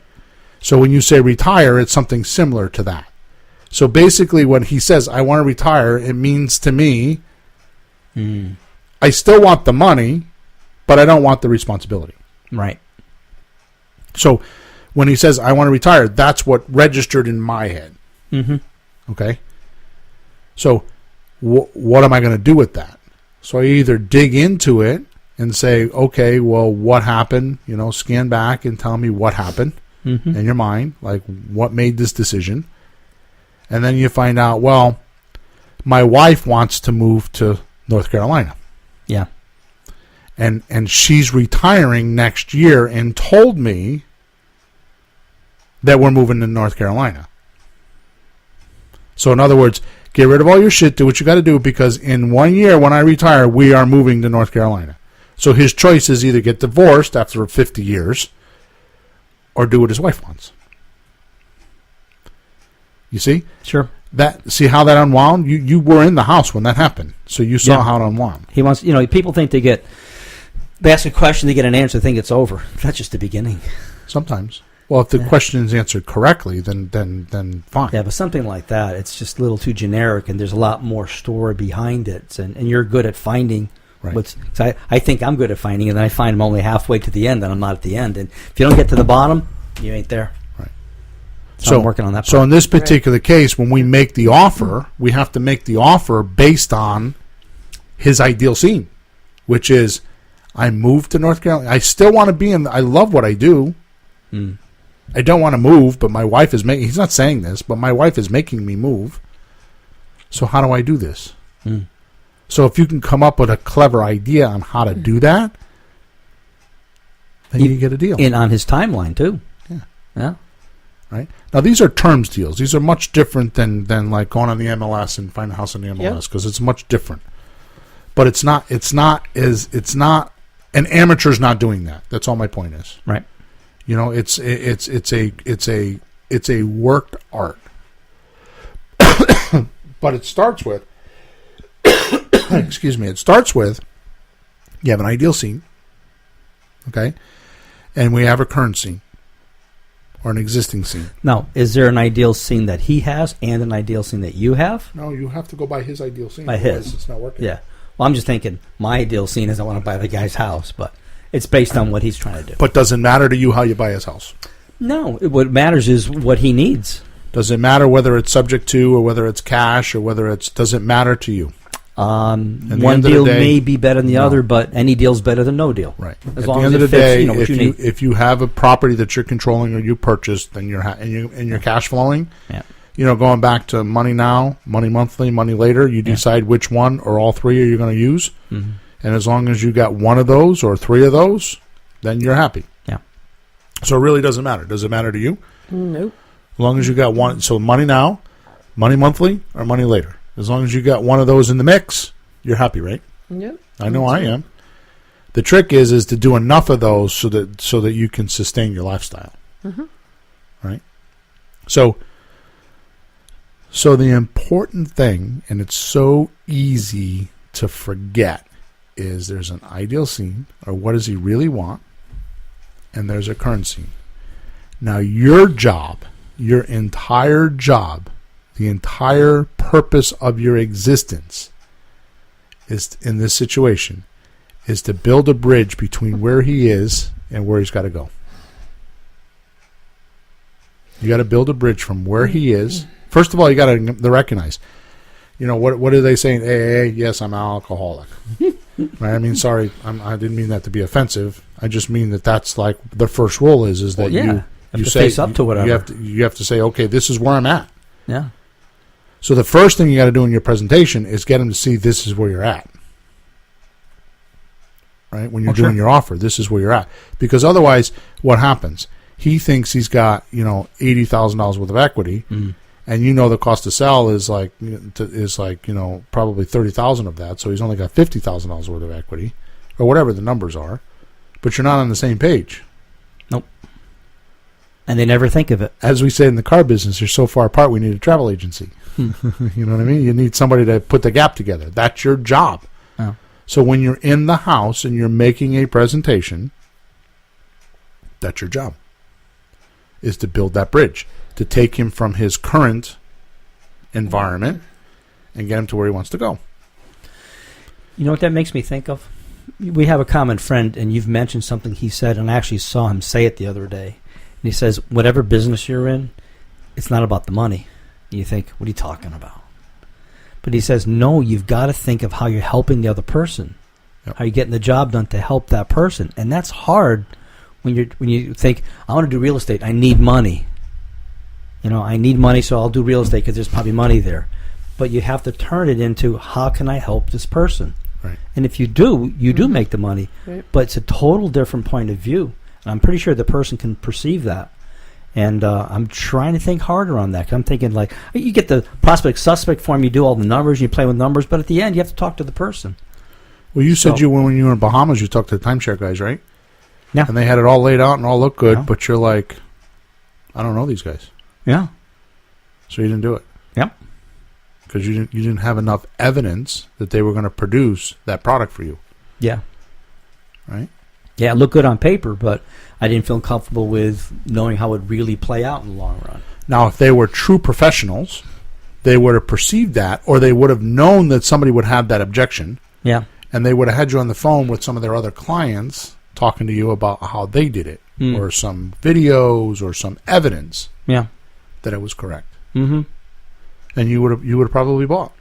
So when you say retire, it's something similar to that. So basically when he says, I want to retire, it means to me, I still want the money, but I don't want the responsibility. Right. So when he says, I want to retire, that's what registered in my head. Mm-hmm. Okay? So what am I going to do with that? So I either dig into it and say, okay, well, what happened? Scan back and tell me what happened. In your mind, like what made this decision. And then you find out, well, my wife wants to move to North Carolina. Yeah. And she's retiring next year and told me that we're moving to North Carolina. So in other words, get rid of all your shit, do what you got to do, because in 1 year when I retire, we are moving to North Carolina. So his choice is either get divorced after 50 years or do what his wife wants. You see? Sure. See how that unwound? You were in the house when that happened, so you saw how it unwound. He wants, people think they get They ask a question, they get an answer, they think it's over. That's just the beginning. Sometimes. Well, if the question is answered correctly, then fine. Yeah, but something like that, it's just a little too generic, and there's a lot more story behind it. And you're good at finding what's... So I think I'm good at finding, and then I find I'm only halfway to the end, and I'm not at the end. And if you don't get to the bottom, you ain't there. Right. So I'm working on that part. So in this particular case, when we make the offer, we have to make the offer based on his ideal scene, which is, I moved to North Carolina. I still want to be in... I love what I do. I don't want to move, but my wife is making... He's not saying this, but my wife is making me move. So how do I do this? So if you can come up with a clever idea on how to do that, then you get a deal. And on his timeline, too. Yeah. Right? Now, these are terms deals. These are much different than like going on the MLS and find a house on the MLS, because it's much different. But it's not, an amateur's not doing that. That's all my point is. Right. You know, it's a worked art. But it starts with, excuse me, you have an ideal scene, okay, and we have a current scene or an existing scene. Now, is there an ideal scene that he has and an ideal scene that you have? No, you have to go by his ideal scene. By his. It's not working. Yeah. Well, I'm just thinking my ideal scene is I want to buy the guy's house, but it's based on what he's trying to do. But does it matter to you how you buy his house? No. What matters is what he needs. Does it matter whether it's subject to or whether it's cash or whether it's... Does it matter to you? One deal may be better than the other, but any deal's better than no deal. Right. As At long the end as of the it fits, day, you know, what you need. if you have a property that you're controlling or you purchased, then you're cash flowing. Yeah. You know, going back to money now, money monthly, money later, you decide which one or all three are you going to use. Mm-hmm. And as long as you got one of those or three of those, then you're happy. Yeah. So it really doesn't matter. Does it matter to you? Nope. As long as you got one. So money now, money monthly, or money later. As long as you got one of those in the mix, you're happy, right? Yep. I know I am. The trick is to do enough of those so that you can sustain your lifestyle. Mm-hmm. Right? So the important thing, and it's so easy to forget, is there's an ideal scene, or what does he really want, and there's a current scene. Now your job, your entire job, the entire purpose of your existence is, in this situation, is to build a bridge between where he is and where he's got to go. You got to build a bridge from where he is. First of all, you got to recognize, you know, what are they saying? AA, yes, I'm an alcoholic. Right? I mean, sorry, I didn't mean that to be offensive. I just mean that's like the first rule is that you say face up to whatever. You have to say, okay, this is where I'm at. Yeah. So the first thing you got to do in your presentation is get him to see this is where you're at. Right? When you're doing your offer, this is where you're at. Because otherwise, what happens? He thinks he's got, you know, $80,000 worth of equity, and you know the cost to sell is like you know, probably $30,000 of that. So he's only got $50,000 worth of equity, or whatever the numbers are. But you're not on the same page. Nope. And they never think of it. As we say in the car business, you're so far apart, we need a travel agency. You know what I mean? You need somebody to put the gap together. That's your job. Oh. So when you're in the house and you're making a presentation, that's your job, is to build that bridge, to take him from his current environment and get him to where he wants to go. You know what that makes me think of? We have a common friend, and you've mentioned something he said, and I actually saw him say it the other day. And he says, whatever business you're in, it's not about the money. And you think, what are you talking about? But he says, no, you've got to think of how you're helping the other person, how you're getting the job done to help that person. And that's hard when you think, I want to do real estate, I need money. You know, I need money, so I'll do real estate because there's probably money there. But you have to turn it into, how can I help this person? Right. And if you do, you do make the money. Right. But it's a total different point of view. And I'm pretty sure the person can perceive that. And I'm trying to think harder on that. 'Cause I'm thinking, like, you get the prospect suspect form, you do all the numbers, you play with numbers, but at the end, you have to talk to the person. Well, you said when you were in Bahamas, you talked to the timeshare guys, right? Yeah. And they had it all laid out and all looked good, Yeah. but you're like, I don't know these guys. Yeah. So you didn't do it. Yep. Because you didn't have enough evidence that they were going to produce that product for you. Yeah. right? Yeah, it looked good on paper, but I didn't feel comfortable with knowing how it would really play out in the long run. Now, if they were true professionals, they would have perceived that, or they would have known that somebody would have that objection, Yeah. and they would have had you on the phone with some of their other clients talking to you about how they did it, or some videos or some evidence Yeah. that it was correct. Mm-hmm. And you would have probably bought.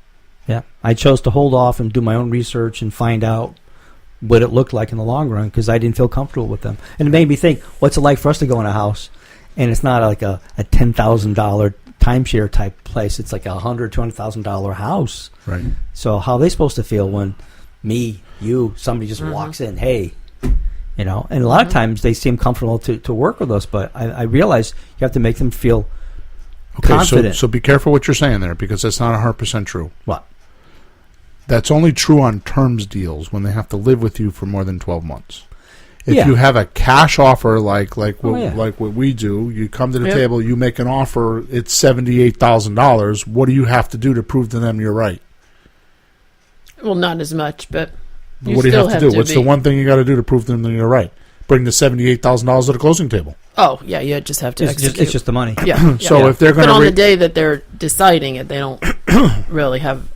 Yeah. I chose to hold off and do my own research and find out what it looked like in the long run because I didn't feel comfortable with them. And it made me think, what's it like for us to go in a house and it's not like a $10,000 timeshare type place. It's like $100,000, $200,000 house. Right. So how are they supposed to feel when me, you, somebody just walks in, hey, you know? And a lot of times they seem comfortable to work with us, but I realize you have to make them feel confident. So be careful what you're saying there because that's not 100% true. What? That's only true on terms deals when they have to live with you for more than 12 months. If Yeah. you have a cash offer like what we do, you come to the Yep. table, you make an offer, it's $78,000. What do you have to do to prove to them you're right? Well, not as much, but you What do you still have to do? What's be. the one thing you got to do to prove to them that you're right? Bring the $78,000 to the closing table. Oh, yeah, you just have to execute. It's just the money. Yeah. So yeah. if they're going But on to the day that they're deciding it, they don't really have.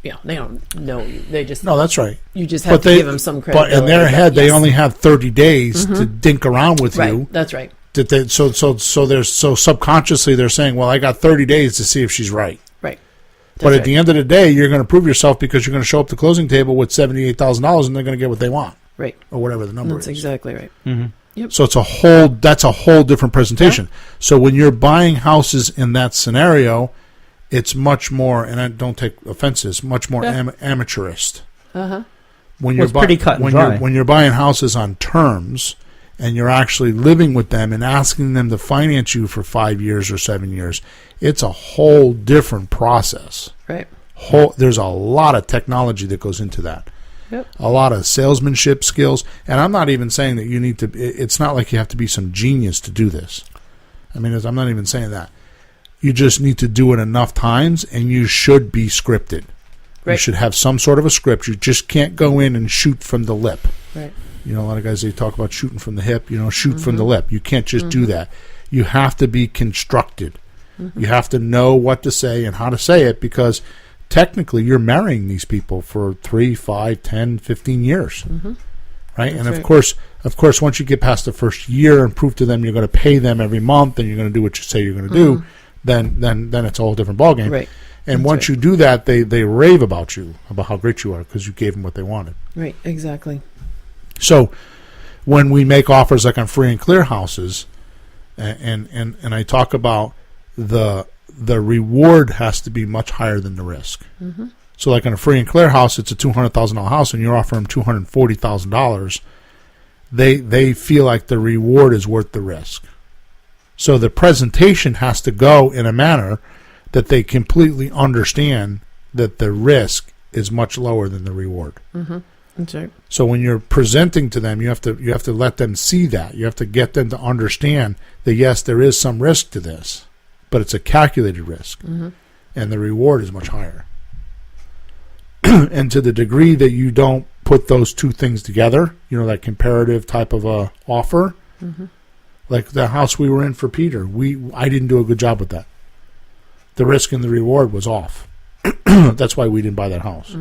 Yeah, they don't know you. They just no, that's right. you just have to give them some But credibility. in their head, they yes. only have 30 days to dink around with right. you. That's right. That they, so subconsciously they're saying, well, I got 30 days to see if she's right. Right. But at the end of the day, you're going to prove yourself because you're going to show up to the closing table with $78,000 and they're going to get what they want right. or whatever the number That's is. exactly right. So that's a whole different presentation. So when you're buying houses in that scenario, it's much more, and I don't take offenses, much more amateurist. Uh-huh. When Well, it's pretty cut and dry. When you're buying houses on terms and you're actually living with them and asking them to finance you for 5 years or 7 years, it's a whole different process. Right. There's a lot of technology that goes into that. Yep. A lot of salesmanship skills. And I'm not even saying that you need to, it's not like you have to be some genius to do this. I mean, I'm not even saying that. You just need to do it enough times and you should be scripted. You Right. should have some sort of a script. You just can't go in and shoot from the lip. Right. You know, a lot of guys, they talk about shooting from the hip, shoot from the lip. You can't just do that. You have to be constructed. You have to know what to say and how to say it because technically you're marrying these people for 3, 5, 10, 15 years. Right? And right. of course, once you get past the first year and prove to them you're going to pay them every month and you're going to do what you say you're going to do, then it's a whole different ballgame. Right. And That's once right. you do that, they rave about you, about how great you are because you gave them what they wanted. Right. Exactly. So when we make offers like on free and clear houses, and I talk about the reward has to be much higher than the risk. So like on a free and clear house, it's a $200,000 house, and you're offering them $240,000. They feel like the reward is worth the risk. So the presentation has to go in a manner that they completely understand that the risk is much lower than the reward. That's right. So when you're presenting to them, you have to let them see that. You have to get them to understand that yes, there is some risk to this, but it's a calculated risk, and the reward is much higher. And to the degree that you don't put those two things together, that comparative type of a offer, like the house we were in for Peter, I didn't do a good job with that. The risk and the reward was off. That's why we didn't buy that house.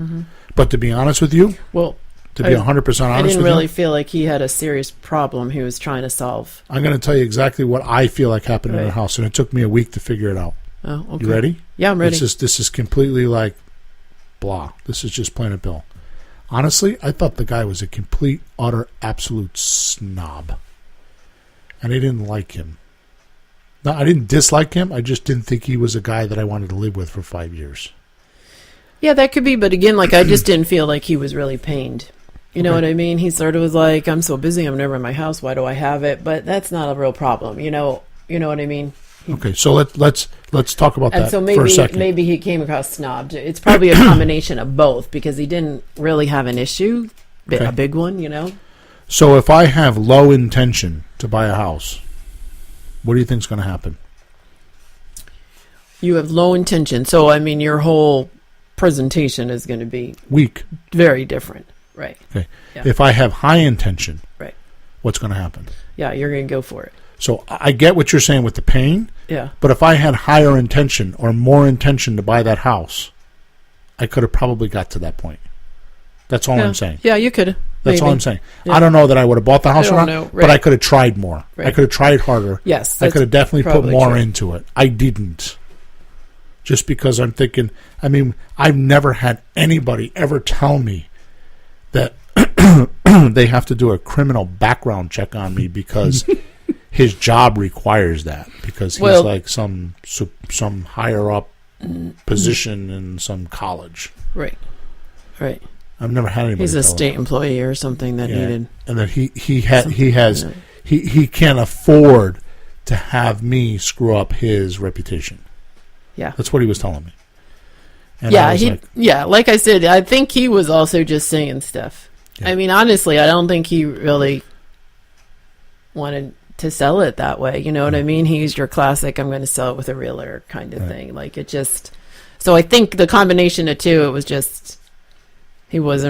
But to be honest with you, Well, to be 100% honest I with didn't really you, feel like he had a serious problem he was trying to solve. I'm going to tell you exactly what I feel like happened in Right. our house, and it took me a week to figure it out. Oh, okay. You ready? Yeah, I'm ready. This is completely like blah. This is just plain and Bill. Honestly, I thought the guy was a complete, utter, absolute snob. And I didn't like him. No, I didn't dislike him. I just didn't think he was a guy that I wanted to live with for 5 years. Yeah, that could be, but again, like I just didn't feel like he was really pained. You know Okay. what I mean? He sort of was like, "I'm so busy, I'm never in my house. Why do I have it?" But that's not a real problem. You know what I mean? Okay, so let's talk about And that so for a second. maybe he came across snobbed. It's probably a combination of both because he didn't really have an issue, Okay. a big one. So if I have low intention to buy a house, what do you think is going to happen? You have low intention, so I mean, your whole presentation is going to be Weak. very different. Right. Okay. Yeah. If I have high intention, Right. what's going to happen? Yeah, you're going to go for it. So I get what you're saying with the pain, Yeah. but if I had higher intention or more intention to buy that house, I could have probably got to that point. That's all yeah. I'm saying. Yeah, you could. That's all maybe. I'm saying. Yeah. I don't know that I would have bought the house I or don't not, know, but right. I could have tried more. I Right. could have tried harder. Yes. I that's could have definitely put probably more true. into it. I didn't. Just because I'm thinking, I mean, I've never had anybody ever tell me that they have to do a criminal background check on me because his job requires that, because he's Well- like some higher up position in some college. Right. Right. I've never had anybody. He's a tell me state that. employee or something that Yeah. needed. And that he can't afford to have me screw up his reputation. Yeah. That's what he was telling me. And I Yeah, was like, like I said, I think he was also just saying stuff. Yeah. I mean, honestly, I don't think he really wanted to sell it that way. You know what I mean? He's your classic, I'm going to sell it with a realtor kind of Right. thing. Like it just, so I think the combination of two, it was just, he was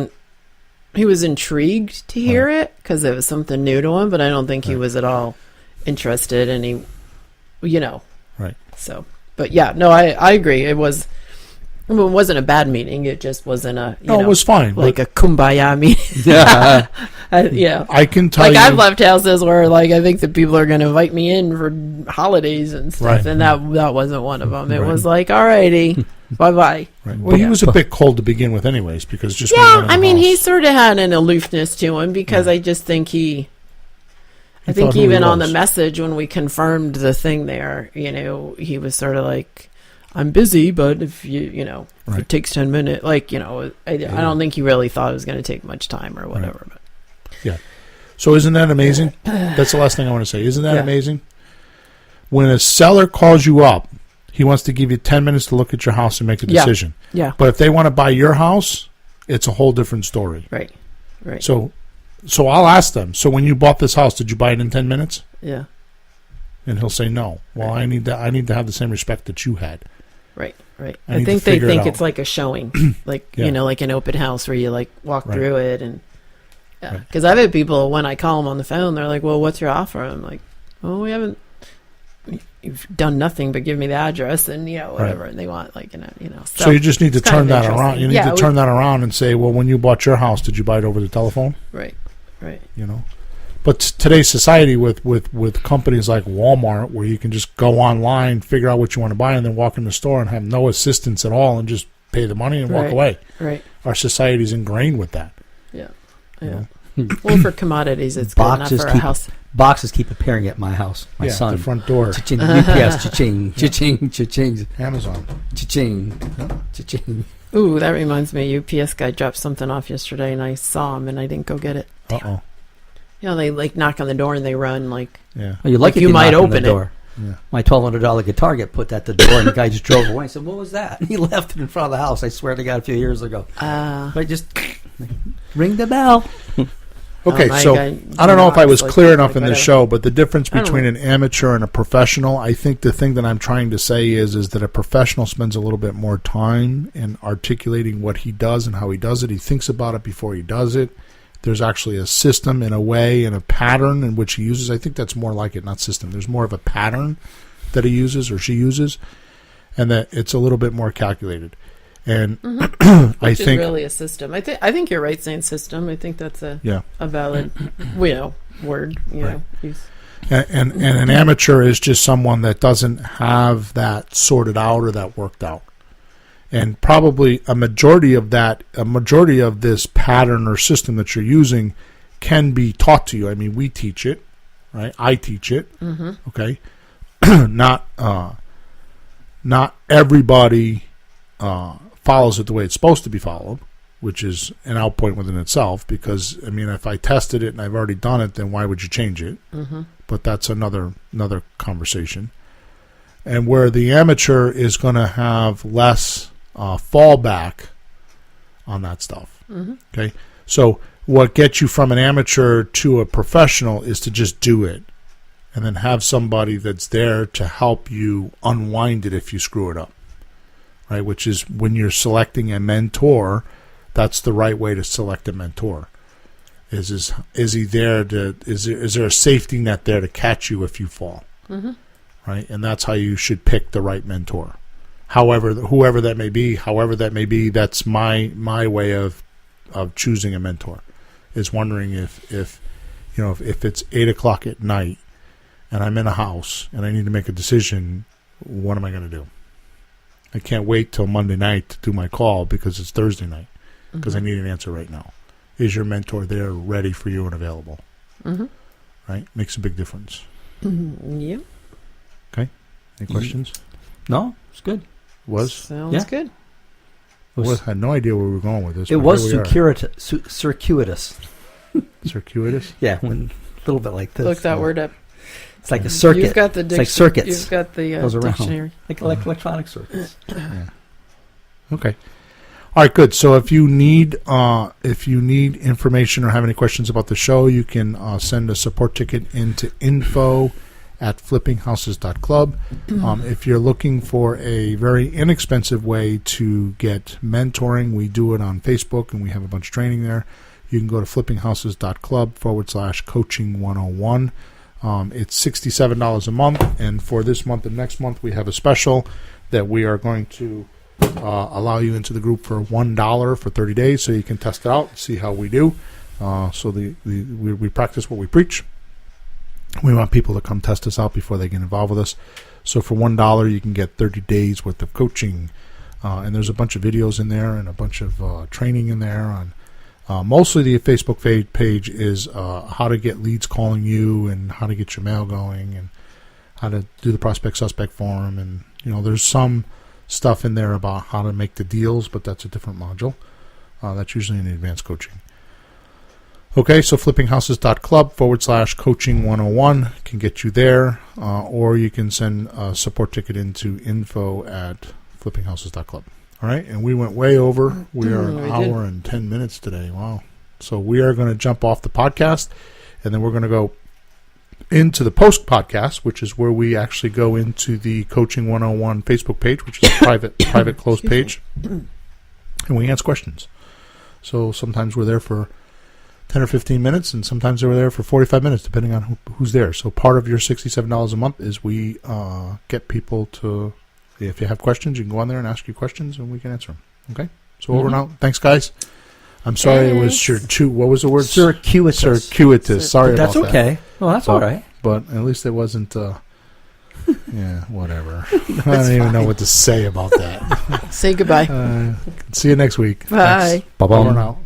intrigued to hear it because it was something new to him, but I don't think he Right. was at all interested and he, right. so, but yeah, no, I agree. It wasn't a bad meeting. It just wasn't It was fine. like But a kumbaya meeting. Yeah. Yeah. I can tell Like you, I've left houses where like I think the people are going to invite me in for holidays and stuff, Right. and that wasn't one of them. It Right. was like, alrighty, bye bye. right. Well, he Yeah. was a bit cold to begin with, anyways, because just Yeah, went in I the mean, he house. sort of had an aloofness to him because I just think He I think thought who he even on the was. message when we confirmed the thing there, he was sort of like, I'm busy, but if if it Right. takes 10 minutes, I don't think he really thought it was going to take much time or whatever. But So isn't that amazing? That's the last thing I want to say. Isn't that Yeah. amazing? When a seller calls you up, he wants to give you 10 minutes to look at your house and make a Yeah. decision. yeah, But if they want to buy your house, it's a whole different story. right. So I'll ask them, so when you bought this house, did you buy it in 10 minutes? Yeah, And he'll say no. Well, I need to have the same respect that you had. right. I I need think to they figure it think out. it's like a showing, like Yeah. like an open house where you like walk Right. through it and. Right. Because I've had people when I call them on the phone, they're like, "Well, what's your offer?" I'm like, "Well, we haven't. You've done nothing but give me the address and whatever." And they want So you just need to it's kind turn of that interesting. around. You need Yeah, to turn that around and say, well, when you bought your house, did you buy it over the telephone? Right. But today's society with companies like Walmart, where you can just go online, figure out what you want to buy, and then walk in the store and have no assistance at all and just pay the money and walk Right. away. Right. Our society's ingrained with that. Yeah. You Yeah. Well, for commodities, it's good enough Boxes for a keep house. boxes keep appearing at my house. My Yeah, son. the front door. Cha-ching, UPS, cha-ching, cha-ching, cha-ching, Amazon. cha-ching, cha-ching. Ooh, that reminds me. UPS guy dropped something off yesterday, and I saw him, and I didn't go get it. Uh-oh. They like knock on the door and they run like. Yeah. Well, you like Like if you might knock on the open it. door. Yeah. My $1,200 guitar get put at the door, and the guy just drove away. I said, "What was that?" And he left it in front of the house. I swear to God, a few years ago. But I just ring the bell. Okay, my so guy I don't know if I was knocks, clear like, enough in this whatever. show, but the difference I don't between know. an amateur and a professional, I think the thing that I'm trying to say is that a professional spends a little bit more time in articulating what he does and how he does it. He thinks about it before he does it. There's actually a system in a way and a pattern in which he uses. I think that's more like it, not system. There's more of a pattern that he uses or she uses, and that it's a little bit more calculated. And I Which think is really a system. I think you're right saying system. I think that's a valid, word. Use. And an amateur is just someone that doesn't have that sorted out or that worked out. And probably a majority of this pattern or system that you're using can be taught to you. I mean, we teach it, right? I teach it. Mm-hmm. Okay, not everybody follows it the way it's supposed to be followed, which is an out point within itself. Because I mean, if I tested it and I've already done it, then why would you change it? Mm-hmm. But that's another conversation. And where the amateur is going to have less fallback on that stuff. Mm-hmm. Okay, so what gets you from an amateur to a professional is to just do it, and then have somebody that's there to help you unwind it if you screw it up. Right, which is when you're selecting a mentor, that's the right way to select a mentor. Is he there to is there a safety net there to catch you if you fall? Mm-hmm. Right, and that's how you should pick the right mentor. Whoever that may be, that's my way of choosing a mentor. Is wondering if it's 8 o'clock at night and I'm in a house and I need to make a decision, what am I going to do? I can't wait till Monday night to do my call because it's Thursday night because I need an answer right now. Is your mentor there, ready for you and available? Mm-hmm. Right, makes a big difference. Mm-hmm. Yeah. Okay, any questions? No, it's good. Sounds Yeah. good. I had no idea where we were going with this. It but was here we are. circuitous. Circuitous. Yeah, a little bit like this. Look that word up. It's like a circuit. You've got the It's like circuits. You've got the Goes around. dictionary. like electronic circuits. Yeah. Okay. All right, good. So if you need information or have any questions about the show, you can send a support ticket into info@flippinghouses.club. If you're looking for a very inexpensive way to get mentoring, we do it on Facebook, and we have a bunch of training there. You can go to flippinghouses.club/coaching101. It's $67 a month, and for this month and next month, we have a special that we are going to allow you into the group for $1 for 30 days, so you can test it out, see how we do. We practice what we preach. We want people to come test us out before they get involved with us. So for $1, you can get 30 days worth of coaching, and there's a bunch of videos in there and a bunch of training in there on. Mostly the Facebook page is how to get leads calling you and how to get your mail going and how to do the prospect suspect form, and there's some stuff in there about how to make the deals, but that's a different module. That's usually in the advanced coaching. Okay, so flippinghouses.club/coaching101 can get you there, or you can send a support ticket into info@flippinghouses.club. All right, and we went way over. We are an hour and 10 minutes today. Wow. So we are going to jump off the podcast, and then we're going to go into the post-podcast, which is where we actually go into the Coaching 101 Facebook page, which is a private closed page, and we answer questions. So sometimes we're there for 10 or 15 minutes, and sometimes we're there for 45 minutes, depending on who's there. So part of your $67 a month is we get people to... If you have questions, you can go on there and ask your questions, and we can answer them. Okay? So over and out. Thanks, guys. I'm sorry it was what was the word? Circuitous. Sorry about that. That's okay. Well, that's all right. But at least it wasn't, yeah, whatever. I don't even know what to say about that. Say goodbye. See you next week. Bye. Bye-bye. Over and out.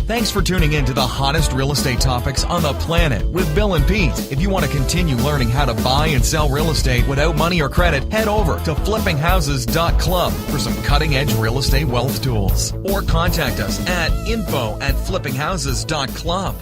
Thanks for tuning in to the hottest real estate topics on the planet with Bill and Pete. If you want to continue learning how to buy and sell real estate without money or credit, head over to flippinghouses.club for some cutting-edge real estate wealth tools. Or contact us at info@flippinghouses.club.